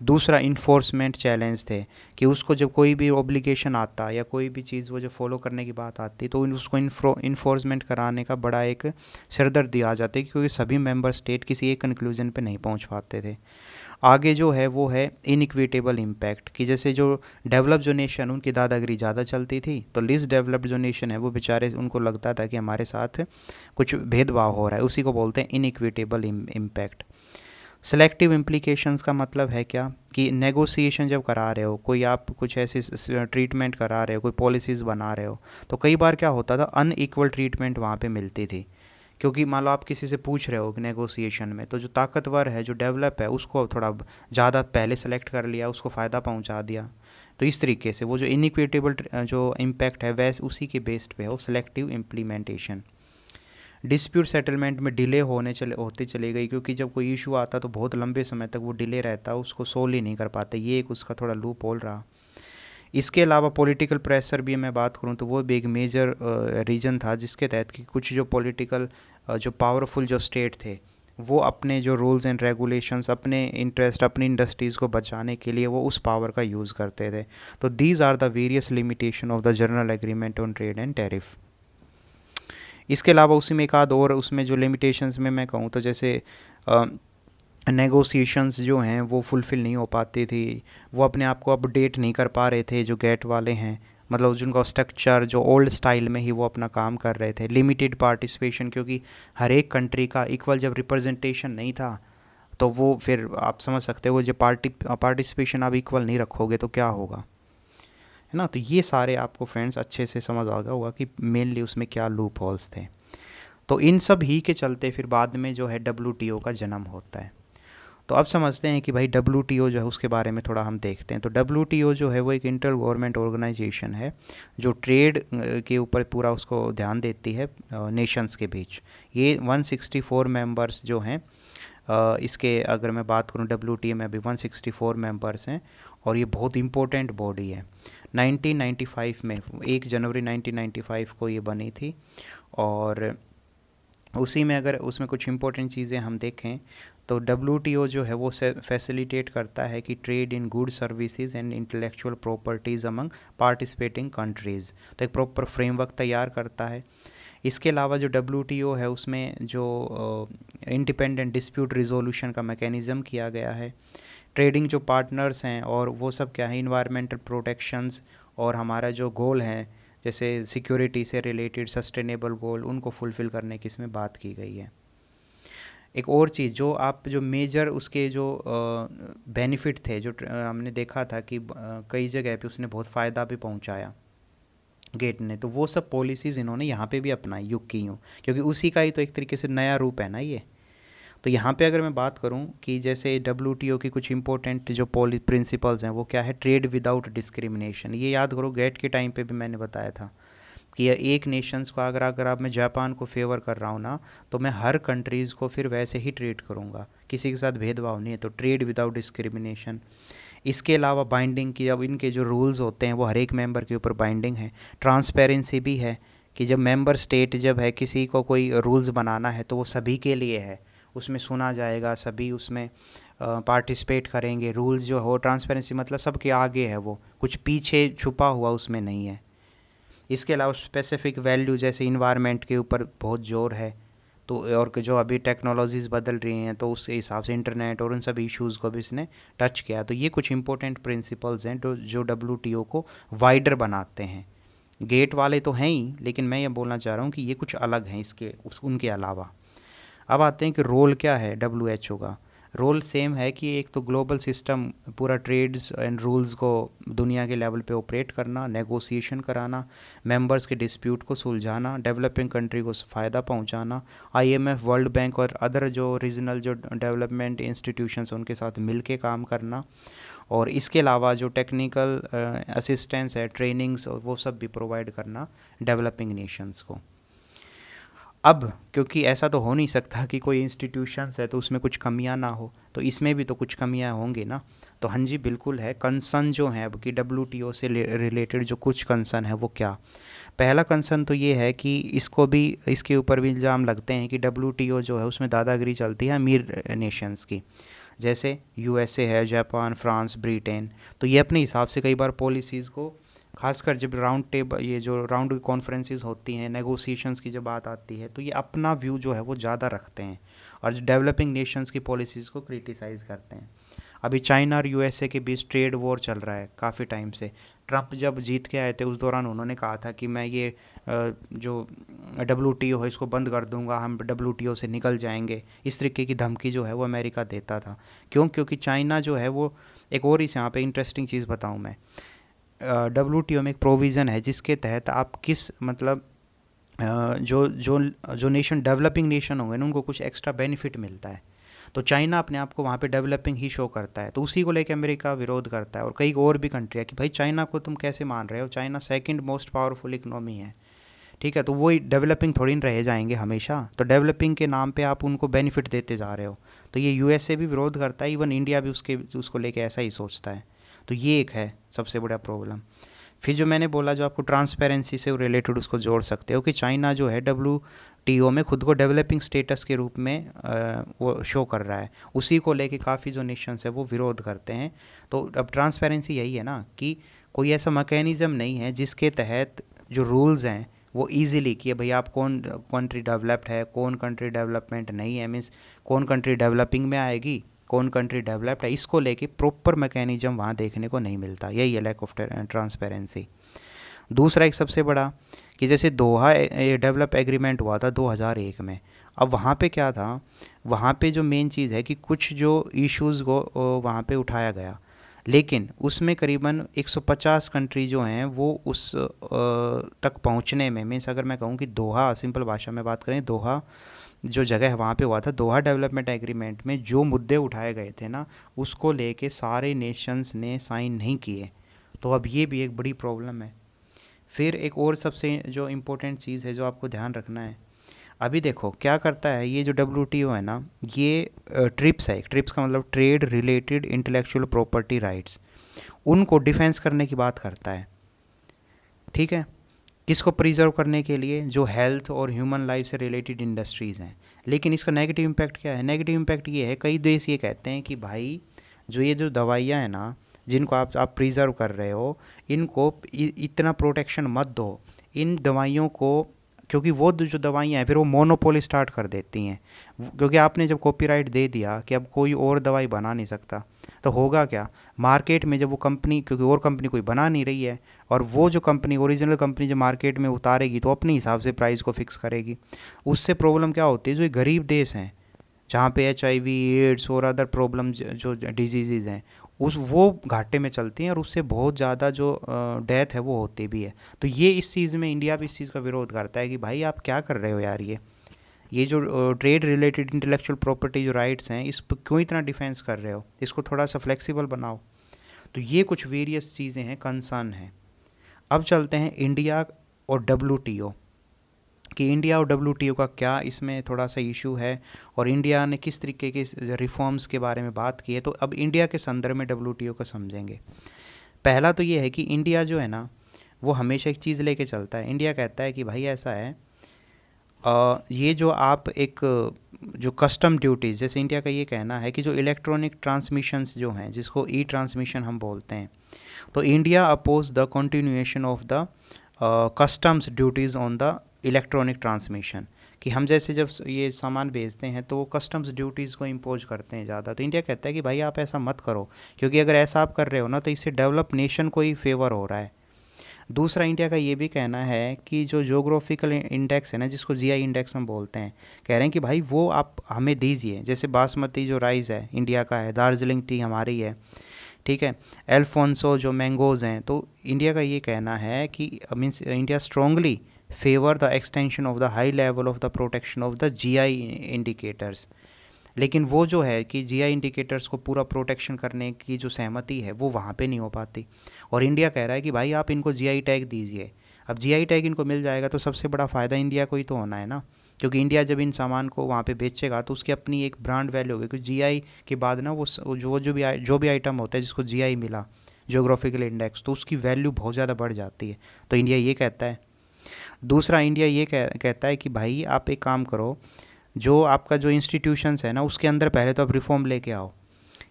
दूसरा इन्फोर्समेंट चैलेंज थे, कि उसको जब कोई भी ऑब्लिगेशन आता या कोई भी चीज़ वो जब फॉलो करने की बात आती तो उसको इन्फोर्समेंट कराने का बड़ा एक सिरदर्दी आ जाती, क्योंकि सभी मेंबर स्टेट किसी एक कंक्लूजन पे नहीं पहुंच पाते थे। आगे जो है वो है इनइक्विटेबल इम्पैक्ट, कि जैसे जो डेवलप जो नेशन उनकी दादागिरी ज़्यादा चलती थी, तो लिस्ट डेवलप्ड जो नेशन है वो बेचारे उनको लगता था कि हमारे साथ कुछ भेदभाव हो रहा है, उसी को बोलते हैं इनइक्विटेबल इम्पैक्ट। सेलेक्टिव इम्प्लीकेशंस का मतलब है क्या, कि नेगोशिएशन जब करा रहे हो, कोई आप कुछ ऐसी ट्रीटमेंट करा रहे हो, कोई पॉलिसीज़ बना रहे हो, तो कई बार क्या होता था अनइक्वल ट्रीटमेंट वहाँ पे मिलती थी। क्योंकि मान लो आप किसी से पूछ रहे हो नेगोशिएशन में, तो जो ताकतवर है, जो डेवलप है, उसको थोड़ा ज़्यादा पहले सेलेक्ट कर लिया, उसको फ़ायदा पहुंचा दिया। तो इस तरीके से वो जो इनइक्विटेबल जो इम्पैक्ट है वैसे उसी के बेस्ड पे है वो सिलेक्टिव इम्प्लीमेंटेशन। डिस्प्यूट सेटलमेंट में डिले होते चले गई, क्योंकि जब कोई इशू आता तो बहुत लंबे समय तक वो डिले रहता, उसको सोल्व ही नहीं कर पाते। ये एक उसका थोड़ा लूप होल रहा। इसके अलावा पॉलिटिकल प्रेशर भी मैं बात करूँ तो वो भी एक मेजर रीजन था, जिसके तहत कि कुछ जो पॉलिटिकल जो पावरफुल जो स्टेट थे, वो अपने जो रूल्स एंड रेगुलेशंस, अपने इंटरेस्ट, अपनी इंडस्ट्रीज़ को बचाने के लिए वो उस पावर का यूज़ करते थे। तो these are the various limitation of the general agreement on trade and tariff. इसके अलावा उसी में एक आध और उसमें जो लिमिटेशंस में मैं कहूँ तो जैसे नेगोशिएशंस जो हैं वो फुलफ़िल नहीं हो पाती थी, वो अपने आप को अपडेट नहीं कर पा रहे थे जो गेट वाले हैं, मतलब जिनका स्ट्रक्चर जो ओल्ड स्टाइल में ही वो अपना काम कर रहे थे। लिमिटेड पार्टिसिपेशन, क्योंकि हर एक कंट्री का इक्वल जब रिप्रेजेंटेशन नहीं था, तो वो फिर आप समझ सकते हो जो पार्टिसिपेशन आप इक्वल नहीं रखोगे तो क्या होगा, है ना। तो ये सारे आपको फ्रेंड्स अच्छे से समझ आ गया होगा कि मेनली उसमें क्या लूप होल्स थे। तो इन सब ही के चलते फिर बाद में जो है डब्ल्यू का जन्म होता है। तो अब समझते हैं कि भाई डब्ल्यू जो है उसके बारे में थोड़ा हम देखते हैं। तो डब्ल्यू जो है वो एक इंटर गवर्नमेंट ऑर्गेनाइजेशन है जो ट्रेड के ऊपर पूरा उसको ध्यान देती है नेशंस के बीच। ये 164 मेंबर्स जो हैं, इसके अगर मैं बात करूं डब्ल्यू में अभी 164 मेंबर्स हैं, और ये बहुत इंपॉर्टेंट बॉडी है। 1995 में 1 जनवरी 1995 को ये बनी थी। और उसी में अगर उसमें कुछ इंपॉर्टेंट चीज़ें हम देखें तो डब्ल्यू जो है वो फैसिलिटेट करता है कि trade in good services and intellectual properties among participating countries. तो एक प्रॉपर फ्रेमवर्क तैयार करता है। इसके अलावा जो डब्ल्यू है उसमें जो इंडिपेंडेंट डिस्प्यूट रिजोल्यूशन का मैकेनिज़्म किया गया है। ट्रेडिंग जो पार्टनर्स हैं और वो सब क्या है, इन्वायरमेंटल प्रोटेक्शंस और हमारा जो गोल है जैसे सिक्योरिटी से रिलेटेड सस्टेनेबल गोल, उनको फुलफ़िल करने की इसमें बात की गई है। एक और चीज़ जो आप जो मेजर उसके जो बेनिफिट थे, जो हमने देखा था कि कई जगह पे उसने बहुत फ़ायदा भी पहुंचाया गेट ने, तो वो सब पॉलिसीज़ इन्होंने यहाँ पे भी अपनाई युग की यूँ, क्योंकि उसी का ही तो एक तरीके से नया रूप है ना ये। तो यहाँ पे अगर मैं बात करूँ कि जैसे डब्ल्यू की कुछ इंपॉर्टेंट जो प्रिंसिपल्स हैं वो क्या है, ट्रेड विदाउट डिस्क्रिमिनेशन। ये याद करो गेट के टाइम पे भी मैंने बताया था कि ये एक नेशंस को अगर अगर आप मैं जापान को फेवर कर रहा हूँ ना, तो मैं हर कंट्रीज़ को फिर वैसे ही ट्रीट करूँगा, किसी के साथ भेदभाव नहीं है। तो ट्रेड विदाउट डिस्क्रिमिनेशन। इसके अलावा बाइंडिंग की, अब इनके जो रूल्स होते हैं वो हर एक मेंबर के ऊपर बाइंडिंग है। ट्रांसपेरेंसी भी है कि जब मेंबर स्टेट जब है किसी को कोई रूल्स बनाना है तो वो सभी के लिए है, उसमें सुना जाएगा, सभी उसमें पार्टिसिपेट करेंगे। रूल्स जो हो, ट्रांसपेरेंसी मतलब सबके आगे है, वो कुछ पीछे छुपा हुआ उसमें नहीं है। इसके अलावा स्पेसिफिक वैल्यू जैसे इन्वायरमेंट के ऊपर बहुत जोर है। तो और जो अभी टेक्नोलॉजीज़ बदल रही हैं तो उसके हिसाब से इंटरनेट और उन सब इश्यूज़ को भी इसने टच किया। तो ये कुछ इंपॉर्टेंट प्रिंसिपल्स हैं जो डब्ल्यू को वाइडर बनाते हैं। गेट वाले तो हैं ही, लेकिन मैं ये बोलना चाह रहा हूँ कि ये कुछ अलग हैं उनके अलावा। अब आते हैं कि रोल क्या है डब्ल्यू का। रोल सेम है कि एक तो ग्लोबल सिस्टम, पूरा ट्रेड्स एंड रूल्स को दुनिया के लेवल पे ऑपरेट करना, नेगोशिएशन कराना, मेंबर्स के डिस्प्यूट को सुलझाना, डेवलपिंग कंट्री को फ़ायदा पहुंचाना, आईएमएफ, वर्ल्ड बैंक और अदर जो रीजनल जो डेवलपमेंट इंस्टीट्यूशंस उनके साथ मिल के काम करना। और इसके अलावा जो टेक्निकल असिस्टेंस है, ट्रेनिंग्स, वो सब भी प्रोवाइड करना डेवलपिंग नेशंस को। अब क्योंकि ऐसा तो हो नहीं सकता कि कोई इंस्टीट्यूशंस है तो उसमें कुछ कमियां ना हो, तो इसमें भी तो कुछ कमियां होंगी ना। तो हाँ जी बिल्कुल है। कंसर्न जो है अब कि डब्ल्यू से रिलेटेड जो कुछ कंसर्न है वो क्या। पहला कंसर्न तो ये है कि इसको भी, इसके ऊपर भी इल्ज़ाम लगते हैं कि डब्ल्यू जो है उसमें दादागिरी चलती है अमीर नेशंस की, जैसे यूएसए है, जापान, फ्रांस, ब्रिटेन। तो ये अपने हिसाब से कई बार पॉलिसीज़ को, खासकर जब राउंड टेबल, ये जो राउंड कॉन्फ्रेंसेस होती हैं, नेगोशिएशंस की जब बात आती है, तो ये अपना व्यू जो है वो ज़्यादा रखते हैं और जो डेवलपिंग नेशंस की पॉलिसीज़ को क्रिटिसाइज़ करते हैं। अभी चाइना और यूएसए के बीच ट्रेड वॉर चल रहा है काफ़ी टाइम से। ट्रंप जब जीत के आए थे उस दौरान उन्होंने कहा था कि मैं ये जो डब्ल्यू है इसको बंद कर दूंगा, हम डब्ल्यू से निकल जाएंगे। इस तरीके की धमकी जो है वो अमेरिका देता था। क्यों? क्योंकि चाइना जो है वो, एक और इस यहाँ पे इंटरेस्टिंग चीज़ बताऊँ मैं, डब्ल्यू में एक प्रोविज़न है जिसके तहत आप किस मतलब जो जो जो नेशन डेवलपिंग नेशन होंगे ना उनको कुछ एक्स्ट्रा बेनिफिट मिलता है। तो चाइना अपने आप को वहाँ पे डेवलपिंग ही शो करता है, तो उसी को लेकर अमेरिका विरोध करता है और कई और भी कंट्री है कि भाई चाइना को तुम कैसे मान रहे हो, China second most powerful economy है। ठीक है, तो वो डेवलपिंग थोड़ी न रह जाएंगे हमेशा, तो डेवलपिंग के नाम पे आप उनको बेनिफिट देते जा रहे हो। तो ये यूएसए भी विरोध करता है, इवन इंडिया भी उसको लेके ऐसा ही सोचता है। तो ये एक है सबसे बड़ा प्रॉब्लम। फिर जो मैंने बोला, जो आपको ट्रांसपेरेंसी से रिलेटेड उसको जोड़ सकते हो, कि चाइना जो है WTO में खुद को डेवलपिंग स्टेटस के रूप में वो शो कर रहा है, उसी को लेके काफ़ी जो नेशंस है वो विरोध करते हैं। तो अब ट्रांसपेरेंसी यही है ना, कि कोई ऐसा मैकेनिज़्म नहीं है जिसके तहत जो रूल्स हैं वो इजीली, कि भाई आप कौन कंट्री डेवलप्ड है, कौन कंट्री डेवलपमेंट नहीं है, मीन्स कौन कंट्री डेवलपिंग में आएगी, कौन कंट्री डेवलप्ड है, इसको लेके प्रॉपर मैकेनिज्म वहाँ देखने को नहीं मिलता। यही है लैक ऑफ ट्रांसपेरेंसी। दूसरा एक सबसे बड़ा, कि जैसे दोहा डेवलप एग्रीमेंट हुआ था 2001 में। अब वहाँ पे क्या था, वहाँ पे जो मेन चीज़ है कि कुछ जो इश्यूज़ को वहाँ पे उठाया गया, लेकिन उसमें करीबन 150 कंट्री जो हैं वो उस तक पहुँचने में, मीन्स अगर मैं कहूँ कि दोहा, सिंपल भाषा में बात करें, दोहा जो जगह है वहाँ पे हुआ था, दोहा डेवलपमेंट एग्रीमेंट में जो मुद्दे उठाए गए थे ना, उसको लेके सारे नेशंस ने साइन नहीं किए। तो अब ये भी एक बड़ी प्रॉब्लम है। फिर एक और सबसे जो इम्पोर्टेंट चीज़ है जो आपको ध्यान रखना है, अभी देखो क्या करता है ये जो WTO है ना, ये ट्रिप्स है, ट्रिप्स का मतलब trade related intellectual property rights, उनको डिफेंस करने की बात करता है। ठीक है, किसको प्रिजर्व करने के लिए, जो हेल्थ और ह्यूमन लाइफ से रिलेटेड इंडस्ट्रीज़ हैं। लेकिन इसका नेगेटिव इम्पैक्ट क्या है, नेगेटिव इम्पैक्ट ये है, कई देश ये कहते हैं कि भाई जो ये जो दवाइयाँ हैं ना, जिनको आप प्रिजर्व कर रहे हो, इनको इतना प्रोटेक्शन मत दो इन दवाइयों को, क्योंकि वो जो दवाइयाँ हैं फिर वो मोनोपोली स्टार्ट कर देती हैं। क्योंकि आपने जब कॉपीराइट दे दिया कि अब कोई और दवाई बना नहीं सकता, तो होगा क्या, मार्केट में जब वो कंपनी, क्योंकि और कंपनी कोई बना नहीं रही है, और वो जो कंपनी, ओरिजिनल कंपनी जो मार्केट में उतारेगी तो अपने हिसाब से प्राइस को फिक्स करेगी। उससे प्रॉब्लम क्या होती है, जो ये गरीब देश हैं जहाँ पे HIV, एड्स और अदर प्रॉब्लम जो डिजीज़ हैं, उस वो घाटे में चलती हैं, और उससे बहुत ज़्यादा जो डेथ है वो होती भी है। तो ये इस चीज़ में इंडिया भी इस चीज़ का विरोध करता है कि भाई आप क्या कर रहे हो यार, ये जो ट्रेड रिलेटेड इंटेलेक्चुअल प्रॉपर्टी जो राइट्स हैं, इस पर क्यों इतना डिफेंस कर रहे हो, इसको थोड़ा सा फ्लेक्सिबल बनाओ। तो ये कुछ वेरियस चीज़ें हैं, कंसर्न है। अब चलते हैं इंडिया और WTO, कि इंडिया और WTO का क्या इसमें थोड़ा सा इशू है, और इंडिया ने किस तरीके के रिफॉर्म्स के बारे में बात की है। तो अब इंडिया के संदर्भ में WTO को समझेंगे। पहला तो ये है कि इंडिया जो है ना, वो हमेशा एक चीज़ लेके चलता है। इंडिया कहता है कि भाई ऐसा है, ये जो आप एक जो कस्टम ड्यूटीज़, जैसे इंडिया का ये कहना है कि जो इलेक्ट्रॉनिक ट्रांसमिशंस जो हैं, जिसको ट्रांसमिशन हम बोलते हैं, तो India oppose the continuation of the customs duties on the electronic transmission, कि हम जैसे जब ये सामान भेजते हैं तो वो कस्टम्स ड्यूटीज़ को इम्पोज करते हैं ज़्यादा। तो इंडिया कहता है कि भाई आप ऐसा मत करो, क्योंकि अगर ऐसा आप कर रहे हो ना तो इससे डेवलप नेशन को ही फेवर हो रहा है। दूसरा, इंडिया का ये भी कहना है कि जो जोग्राफिकल इंडेक्स है ना, जिसको GI इंडेक्स हम बोलते हैं, कह रहे हैं कि भाई वो आप हमें दीजिए। जैसे बासमती जो राइस है इंडिया का है, दार्जिलिंग टी हमारी है, ठीक है, एल्फोंसो जो मैंगोज़ हैं। तो इंडिया का ये कहना है कि means India strongly favour the extension of the high level of the protection of the GI indicators. लेकिन वो जो है कि GI इंडिकेटर्स को पूरा प्रोटेक्शन करने की जो सहमति है वो वहाँ पे नहीं हो पाती, और इंडिया कह रहा है कि भाई आप इनको GI टैग दीजिए। अब GI टैग इनको मिल जाएगा तो सबसे बड़ा फ़ायदा इंडिया को ही तो होना है ना, क्योंकि इंडिया जब इन सामान को वहाँ पे बेचेगा तो उसकी अपनी एक ब्रांड वैल्यू होगी। क्योंकि GI के बाद ना जो भी आइटम होता है जिसको GI मिला, जोग्राफिकल इंडेक्स, तो उसकी वैल्यू बहुत ज़्यादा बढ़ जाती है। तो इंडिया ये कहता है। दूसरा, इंडिया ये कहता है कि भाई आप एक काम करो, जो आपका जो इंस्टीट्यूशंस है ना उसके अंदर पहले तो आप रिफॉर्म लेके आओ,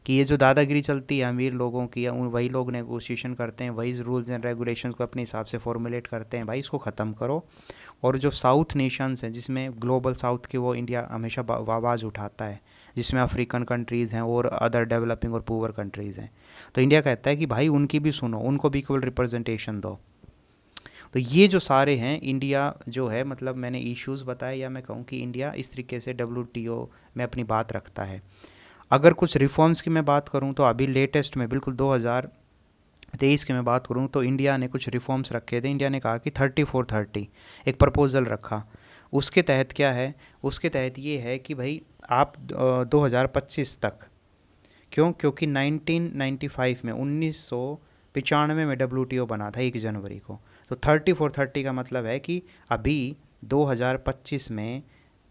कि ये जो दादागिरी चलती है अमीर लोगों की, वही लोग नेगोशिएशन करते हैं, वही रूल्स एंड रेगुलेशंस को अपने हिसाब से फॉर्मुलेट करते हैं, भाई इसको ख़त्म करो। और जो साउथ नेशंस हैं, जिसमें ग्लोबल साउथ की, वो इंडिया हमेशा आवाज़ उठाता है, जिसमें अफ्रीकन कंट्रीज़ हैं और अदर डेवलपिंग और पुअर कंट्रीज़ हैं। तो इंडिया कहता है कि भाई उनकी भी सुनो, उनको भी इक्वल रिप्रेजेंटेशन दो। तो ये जो सारे हैं इंडिया जो है, मतलब मैंने इश्यूज़ बताए, या मैं कहूँ कि इंडिया इस तरीके से WTO में अपनी बात रखता है। अगर कुछ रिफॉर्म्स की मैं बात करूं तो अभी लेटेस्ट में बिल्कुल 2023 की मैं बात करूं तो इंडिया ने कुछ रिफॉर्म्स रखे थे। इंडिया ने कहा कि 3430 एक प्रपोजल रखा। उसके तहत क्या है, उसके तहत ये है कि भाई आप 2025 तक, क्यों, क्योंकि 1995 में 1995 में WTO बना था 1 जनवरी को। तो 30-4-30 का मतलब है कि अभी 2025 में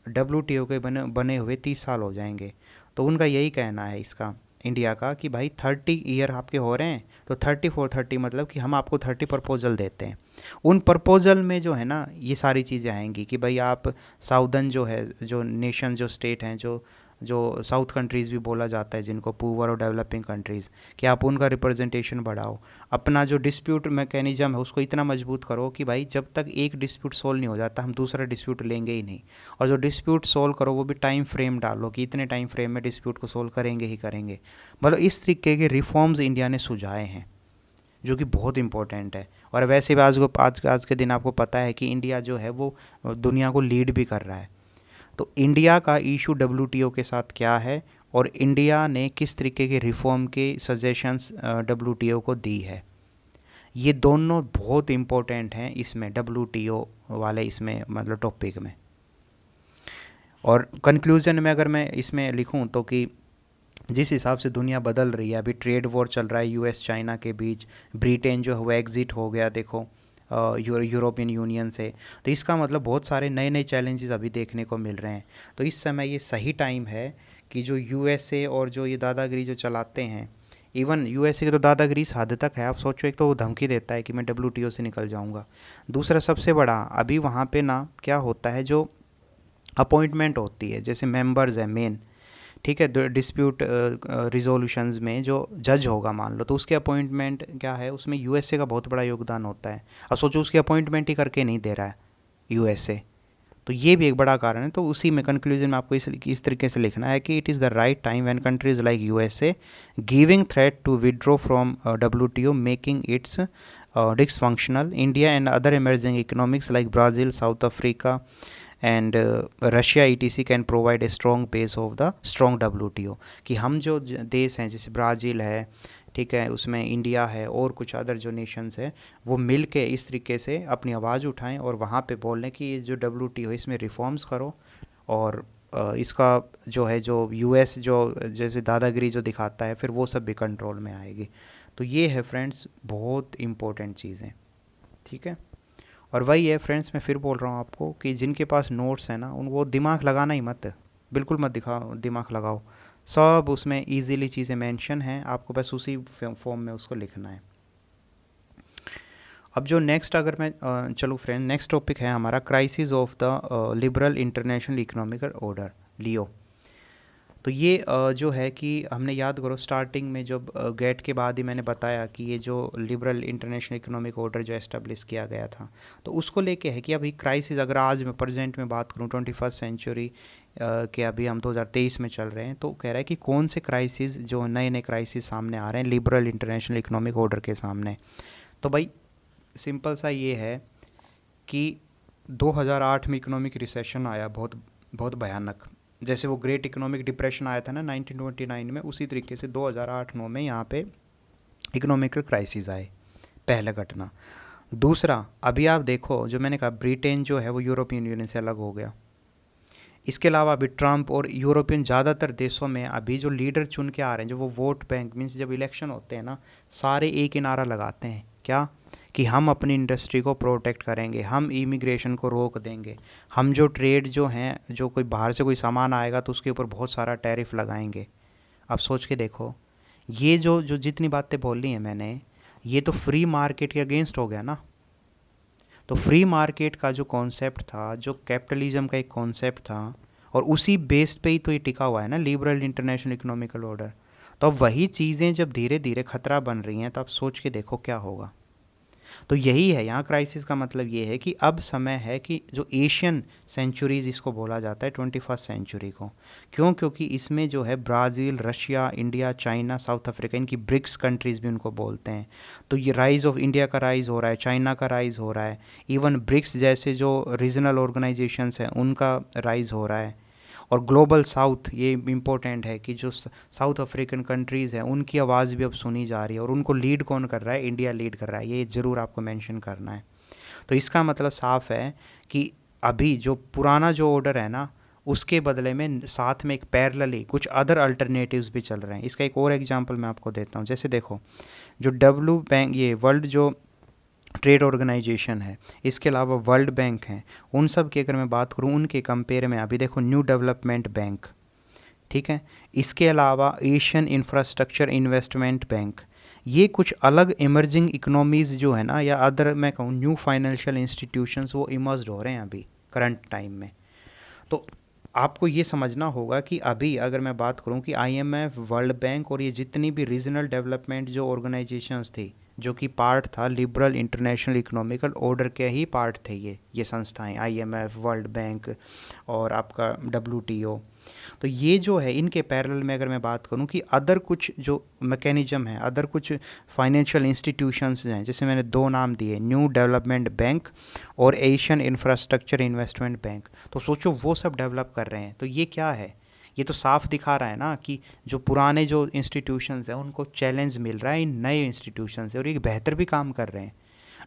WTO के बने बने हुए 30 साल हो जाएंगे। तो उनका यही कहना है इसका, इंडिया का, कि भाई 30 ईयर आपके हो रहे हैं, तो 30-4-30 मतलब कि हम आपको 30 प्रपोजल देते हैं। उन प्रपोजल में जो है ना ये सारी चीज़ें आएंगी कि भाई आप साउदर्न जो है, जो नेशन, जो स्टेट हैं, जो जो साउथ कंट्रीज़ भी बोला जाता है जिनको, पुअर और डेवलपिंग कंट्रीज़, कि आप उनका रिप्रेजेंटेशन बढ़ाओ। अपना जो डिस्प्यूट मैकेनिज्म है उसको इतना मजबूत करो कि भाई जब तक एक डिस्प्यूट सोल्व नहीं हो जाता हम दूसरा डिस्प्यूट लेंगे ही नहीं। और जो डिस्प्यूट सोल्व करो वो भी टाइम फ्रेम डालो कि इतने टाइम फ्रेम में डिस्प्यूट को सोल्व करेंगे ही करेंगे। मतलब इस तरीके के रिफॉर्म्स इंडिया ने सुझाए हैं जो कि बहुत इंपॉर्टेंट है। और वैसे भी आज के दिन आपको पता है कि इंडिया जो है वो दुनिया को लीड भी कर रहा है। तो इंडिया का इशू WTO के साथ क्या है, और इंडिया ने किस तरीके के रिफॉर्म के सजेशंस WTO को दी है, ये दोनों बहुत इम्पोर्टेंट हैं इसमें, WTO वाले इसमें मतलब टॉपिक में। और कंक्लूजन में अगर मैं इसमें लिखूं तो कि जिस हिसाब से दुनिया बदल रही है, अभी ट्रेड वॉर चल रहा है US चाइना के बीच, ब्रिटेन जो है वो एग्ज़िट हो गया देखो यूरोपियन यूनियन से। तो इसका मतलब बहुत सारे नए नए चैलेंजेस अभी देखने को मिल रहे हैं। तो इस समय ये सही टाइम है कि जो USA और जो ये दादागिरी जो चलाते हैं, इवन USA की तो दादागिरी इस हद तक है, आप सोचो, एक तो वो धमकी देता है कि मैं WTO से निकल जाऊंगा। दूसरा सबसे बड़ा, अभी वहाँ पे ना क्या होता है, जो अपॉइंटमेंट होती है, जैसे मेंबर्स है मेन, ठीक है, डिस्प्यूट रिजोल्यूशंस में जो जज होगा मान लो, तो उसके अपॉइंटमेंट क्या है, उसमें USA का बहुत बड़ा योगदान होता है। अब सोचो उसकी अपॉइंटमेंट ही करके नहीं दे रहा है USA, तो ये भी एक बड़ा कारण है। तो उसी में कंक्लूजन में आपको इस तरीके से लिखना है कि it is the right time when countries like USA giving threat to withdraw from WTO making its dysfunctional. India and other emerging economics like Brazil, South Africa and Russia ETC can provide a strong base of the strong WTO। कि हम जो देश हैं जैसे ब्राज़ील है, ठीक है, उसमें इंडिया है और कुछ अदर जो नेशंस है, वो मिल के इस तरीके से अपनी आवाज़ उठाएं और वहाँ पे बोलें कि ये जो WTO है इसमें रिफॉर्म्स करो। और इसका जो है, जो US जो जैसे दादागिरी जो दिखाता है, फिर वो सब भी कंट्रोल में आएगी। तो ये है फ्रेंड्स बहुत इम्पोर्टेंट चीज़ें, ठीक है। और वही है फ्रेंड्स, मैं फिर बोल रहा हूँ आपको कि जिनके पास नोट्स है ना उनको दिमाग लगाना ही मत, बिल्कुल मत दिमाग लगाओ। सब उसमें इजीली चीज़ें मेंशन हैं, आपको बस उसी फॉर्म में उसको लिखना है। अब जो नेक्स्ट, अगर मैं चलो फ्रेंड, नेक्स्ट टॉपिक है हमारा crisis of the liberal international economic order, LIEO. तो ये जो है कि हमने, याद करो स्टार्टिंग में जब गेट के बाद ही मैंने बताया कि ये जो लिबरल इंटरनेशनल इकोनॉमिक ऑर्डर जो एस्टेब्लिश किया गया था, तो उसको लेके है कि अभी क्राइसिस, अगर आज मैं प्रेजेंट में बात करूँ 21st सेंचुरी के, अभी हम 2023 में चल रहे हैं, तो कह रहा है कि कौन से क्राइसिस, जो नए नए क्राइसिस सामने आ रहे हैं लिबरल इंटरनेशनल इकोनॉमिक ऑर्डर के सामने। तो भाई सिंपल सा ये है कि 2008 में इकोनॉमिक रिसेशन आया, बहुत बहुत भयानक। जैसे वो ग्रेट इकोनॉमिक डिप्रेशन आया था ना 1929 में, उसी तरीके से 2008-9 में यहाँ पे इकोनॉमिकल क्राइसिस आए, पहला घटना। दूसरा, अभी आप देखो जो मैंने कहा, ब्रिटेन जो है वो यूरोपियन यूनियन से अलग हो गया। इसके अलावा अभी ट्रंप और यूरोपियन ज़्यादातर देशों में अभी जो लीडर चुन के आ रहे हैं, जो वो वोट बैंक मीन्स, जब इलेक्शन होते हैं ना, सारे एक ही नारा लगाते हैं, क्या, कि हम अपनी इंडस्ट्री को प्रोटेक्ट करेंगे, हम इमिग्रेशन को रोक देंगे, हम जो ट्रेड जो हैं, जो कोई बाहर से कोई सामान आएगा तो उसके ऊपर बहुत सारा टैरिफ लगाएंगे। अब सोच के देखो, ये जो जो जितनी बातें बोली हैं मैंने, ये तो फ्री मार्केट के अगेंस्ट हो गया ना। तो फ्री मार्केट का जो कॉन्सेप्ट था, जो कैपिटलिज्म का एक कॉन्सेप्ट था, और उसी बेस्ड पे ही तो ये टिका हुआ है ना लिबरल इंटरनेशनल इकोनॉमिकल ऑर्डर। तो अब वही चीज़ें जब धीरे धीरे खतरा बन रही हैं, तो आप सोच के देखो क्या होगा। तो यही है यहाँ क्राइसिस का मतलब, ये है कि अब समय है कि जो एशियन सेंचुरीज इसको बोला जाता है 21st सेंचुरी को। क्यों? क्योंकि इसमें जो है Brazil, Russia, India, China, south Africa, इनकी ब्रिक्स कंट्रीज़ भी उनको बोलते हैं। तो ये राइज़ ऑफ इंडिया का राइज़ हो रहा है, चाइना का राइज़ हो रहा है, इवन ब्रिक्स जैसे जो रीजनल ऑर्गेनाइजेशंस हैं उनका राइज़ हो रहा है। और ग्लोबल साउथ, ये इम्पोर्टेंट है कि जो साउथ अफ्रीकन कंट्रीज़ हैं उनकी आवाज़ भी अब सुनी जा रही है, और उनको लीड कौन कर रहा है? इंडिया लीड कर रहा है, ये ज़रूर आपको मेंशन करना है। तो इसका मतलब साफ है कि अभी जो पुराना जो ऑर्डर है ना, उसके बदले में साथ में एक पैरेलली कुछ अदर अल्टरनेटिव्स भी चल रहे हैं। इसका एक और एग्जांपल मैं आपको देता हूँ। जैसे देखो, जो डब्ल्यू बैंक, ये वर्ल्ड जो ट्रेड ऑर्गेनाइजेशन है, इसके अलावा वर्ल्ड बैंक है, उन सब की अगर मैं बात करूँ उनके कंपेयर में अभी देखो न्यू डेवलपमेंट बैंक, ठीक है, इसके अलावा एशियन इंफ्रास्ट्रक्चर इन्वेस्टमेंट बैंक, ये कुछ अलग इमर्जिंग इकोनॉमीज़ जो है ना, या अदर मैं कहूँ न्यू फाइनेंशियल इंस्टीट्यूशंस, वो इमर्ज हो रहे हैं अभी करंट टाइम में। तो आपको ये समझना होगा कि अभी अगर मैं बात करूं कि आईएमएफ, वर्ल्ड बैंक और ये जितनी भी रीजनल डेवलपमेंट जो ऑर्गेनाइजेशंस थी, जो कि पार्ट था लिबरल इंटरनेशनल इकोनॉमिकल ऑर्डर के ही पार्ट थे ये संस्थाएं, आईएमएफ, वर्ल्ड बैंक और आपका डब्ल्यूटीओ, तो ये जो है इनके पैरेलल में अगर मैं बात करूं कि अदर कुछ जो मैकेनिज्म है, अदर कुछ फाइनेंशियल इंस्टीट्यूशंस हैं, जैसे मैंने दो नाम दिए, न्यू डेवलपमेंट बैंक और एशियन इंफ्रास्ट्रक्चर इन्वेस्टमेंट बैंक, तो सोचो वो सब डेवलप कर रहे हैं, तो ये क्या है, ये तो साफ दिखा रहा है ना कि जो पुराने जो इंस्टीट्यूशंस हैं उनको चैलेंज मिल रहा है इन नए इंस्टीट्यूशन से, और ये बेहतर भी काम कर रहे हैं।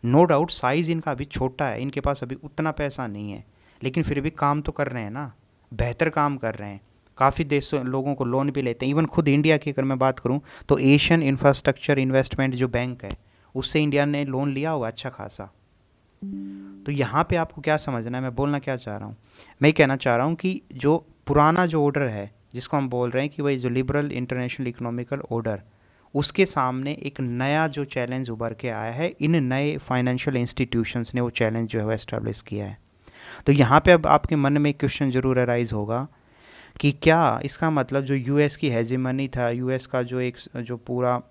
नो डाउट साइज़ इनका अभी छोटा है, इनके पास अभी उतना पैसा नहीं है, लेकिन फिर भी काम तो कर रहे हैं ना, बेहतर काम कर रहे हैं, काफ़ी देशों लोगों को लोन भी लेते हैं। इवन खुद इंडिया की अगर मैं बात करूं तो एशियन इंफ्रास्ट्रक्चर इन्वेस्टमेंट जो बैंक है, उससे इंडिया ने लोन लिया हुआ अच्छा खासा। तो यहाँ पे आपको क्या समझना है, मैं बोलना क्या चाह रहा हूँ, मैं कहना चाह रहा हूँ कि जो पुराना जो ऑर्डर है, जिसको हम बोल रहे हैं कि वही जो लिबरल इंटरनेशनल इकोनॉमिकल ऑर्डर, उसके सामने एक नया जो चैलेंज उभर के आया है, इन नए फाइनेंशियल इंस्टीट्यूशंस ने वो चैलेंज जो है वो एस्टेब्लिश किया है। तो यहाँ पे अब आपके मन में एक क्वेश्चन जरूर अराइज होगा कि क्या इसका मतलब जो यूएस की हेजिमनी था, यूएस का जो एक जो पूरा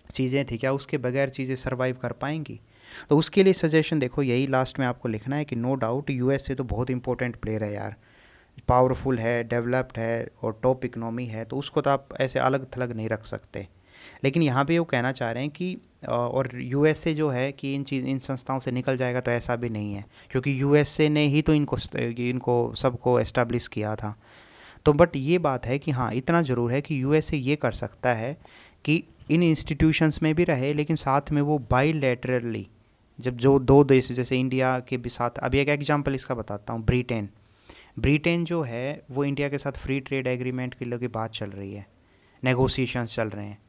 चीज़ें थी, क्या उसके बगैर चीज़ें सरवाइव कर पाएंगी? तो उसके लिए सजेशन देखो, यही लास्ट में आपको लिखना है कि नो डाउट यूएसए तो बहुत इंपॉर्टेंट प्लेयर है यार, पावरफुल है, डेवलप्ड है और टॉप इकोनॉमी है, तो उसको तो आप ऐसे अलग थलग नहीं रख सकते। लेकिन यहाँ पे वो कहना चाह रहे हैं कि और यूएसए जो है कि इन संस्थाओं से निकल जाएगा, तो ऐसा भी नहीं है, क्योंकि यूएसए ने ही तो इनको सबको एस्टेब्लिश किया था। तो बट ये बात है कि हाँ, इतना ज़रूर है कि यूएसए ये कर सकता है कि इन इंस्टीट्यूशंस में भी रहे, लेकिन साथ में वो बाईलैटरली, जब जो दो देश जैसे इंडिया के भी साथ, अभी एक एग्जांपल इसका बताता हूँ, ब्रिटेन, ब्रिटेन जो है वो इंडिया के साथ फ्री ट्रेड एग्रीमेंट के लिए बात चल रही है, नेगोशिएशंस चल रहे हैं।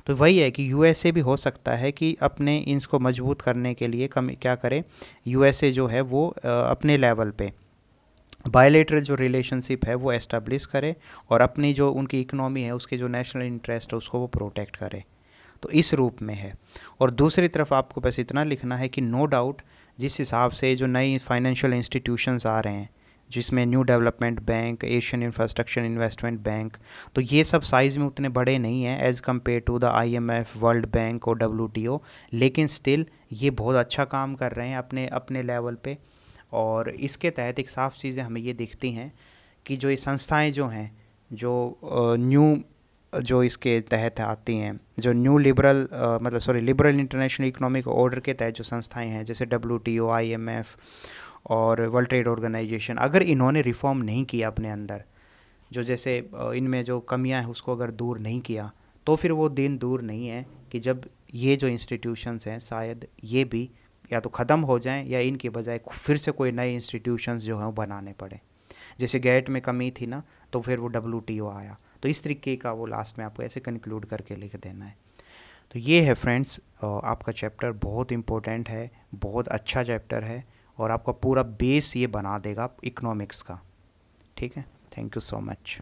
तो वही है कि यूएसए भी हो सकता है कि अपने इसको मजबूत करने के लिए कम क्या करे, यूएसए जो है वो अपने लेवल पे बायलेटरल जो रिलेशनशिप है वो एस्टेब्लिश करे, और अपनी जो उनकी इकोनॉमी है, उसके जो नेशनल इंटरेस्ट है, उसको वो प्रोटेक्ट करे। तो इस रूप में है। और दूसरी तरफ आपको बस इतना लिखना है कि नो डाउट जिस हिसाब से जो नई फाइनेंशियल इंस्टीट्यूशंस आ रहे हैं, जिसमें New Development Bank, Asian Infrastructure Investment Bank, तो ये सब साइज़ में उतने बड़े नहीं हैं as compare to the IMF, World Bank और डब्ल्यूटीओ, लेकिन स्टिल ये बहुत अच्छा काम कर रहे हैं अपने अपने लेवल पे। और इसके तहत एक साफ़ चीज़ें हमें ये दिखती हैं कि जो ये संस्थाएं जो हैं, जो न्यू जो इसके तहत आती हैं, जो न्यू लिबरल मतलब sorry liberal international economic order के तहत जो संस्थाएं हैं, जैसे डब्ल्यूटीओ, आईएमएफ और वर्ल्ड ट्रेड ऑर्गेनाइजेशन, अगर इन्होंने रिफॉर्म नहीं किया अपने अंदर, जो जैसे इनमें जो कमियां हैं उसको अगर दूर नहीं किया, तो फिर वो दिन दूर नहीं है कि जब ये जो इंस्टीट्यूशंस हैं शायद ये भी या तो ख़त्म हो जाएं, या इनके बजाय फिर से कोई नए इंस्टीट्यूशंस जो हैं वो बनाने पड़े। जैसे गेट में कमी थी ना, तो फिर वो डब्ल्यूटीओ आया, तो इस तरीके का वो लास्ट में आपको ऐसे कंक्लूड करके लिख देना है। तो ये है फ्रेंड्स, आपका चैप्टर बहुत इम्पोर्टेंट है, बहुत अच्छा चैप्टर है, और आपका पूरा बेस ये बना देगा इकोनॉमिक्स का। ठीक है, थैंक यू सो मच।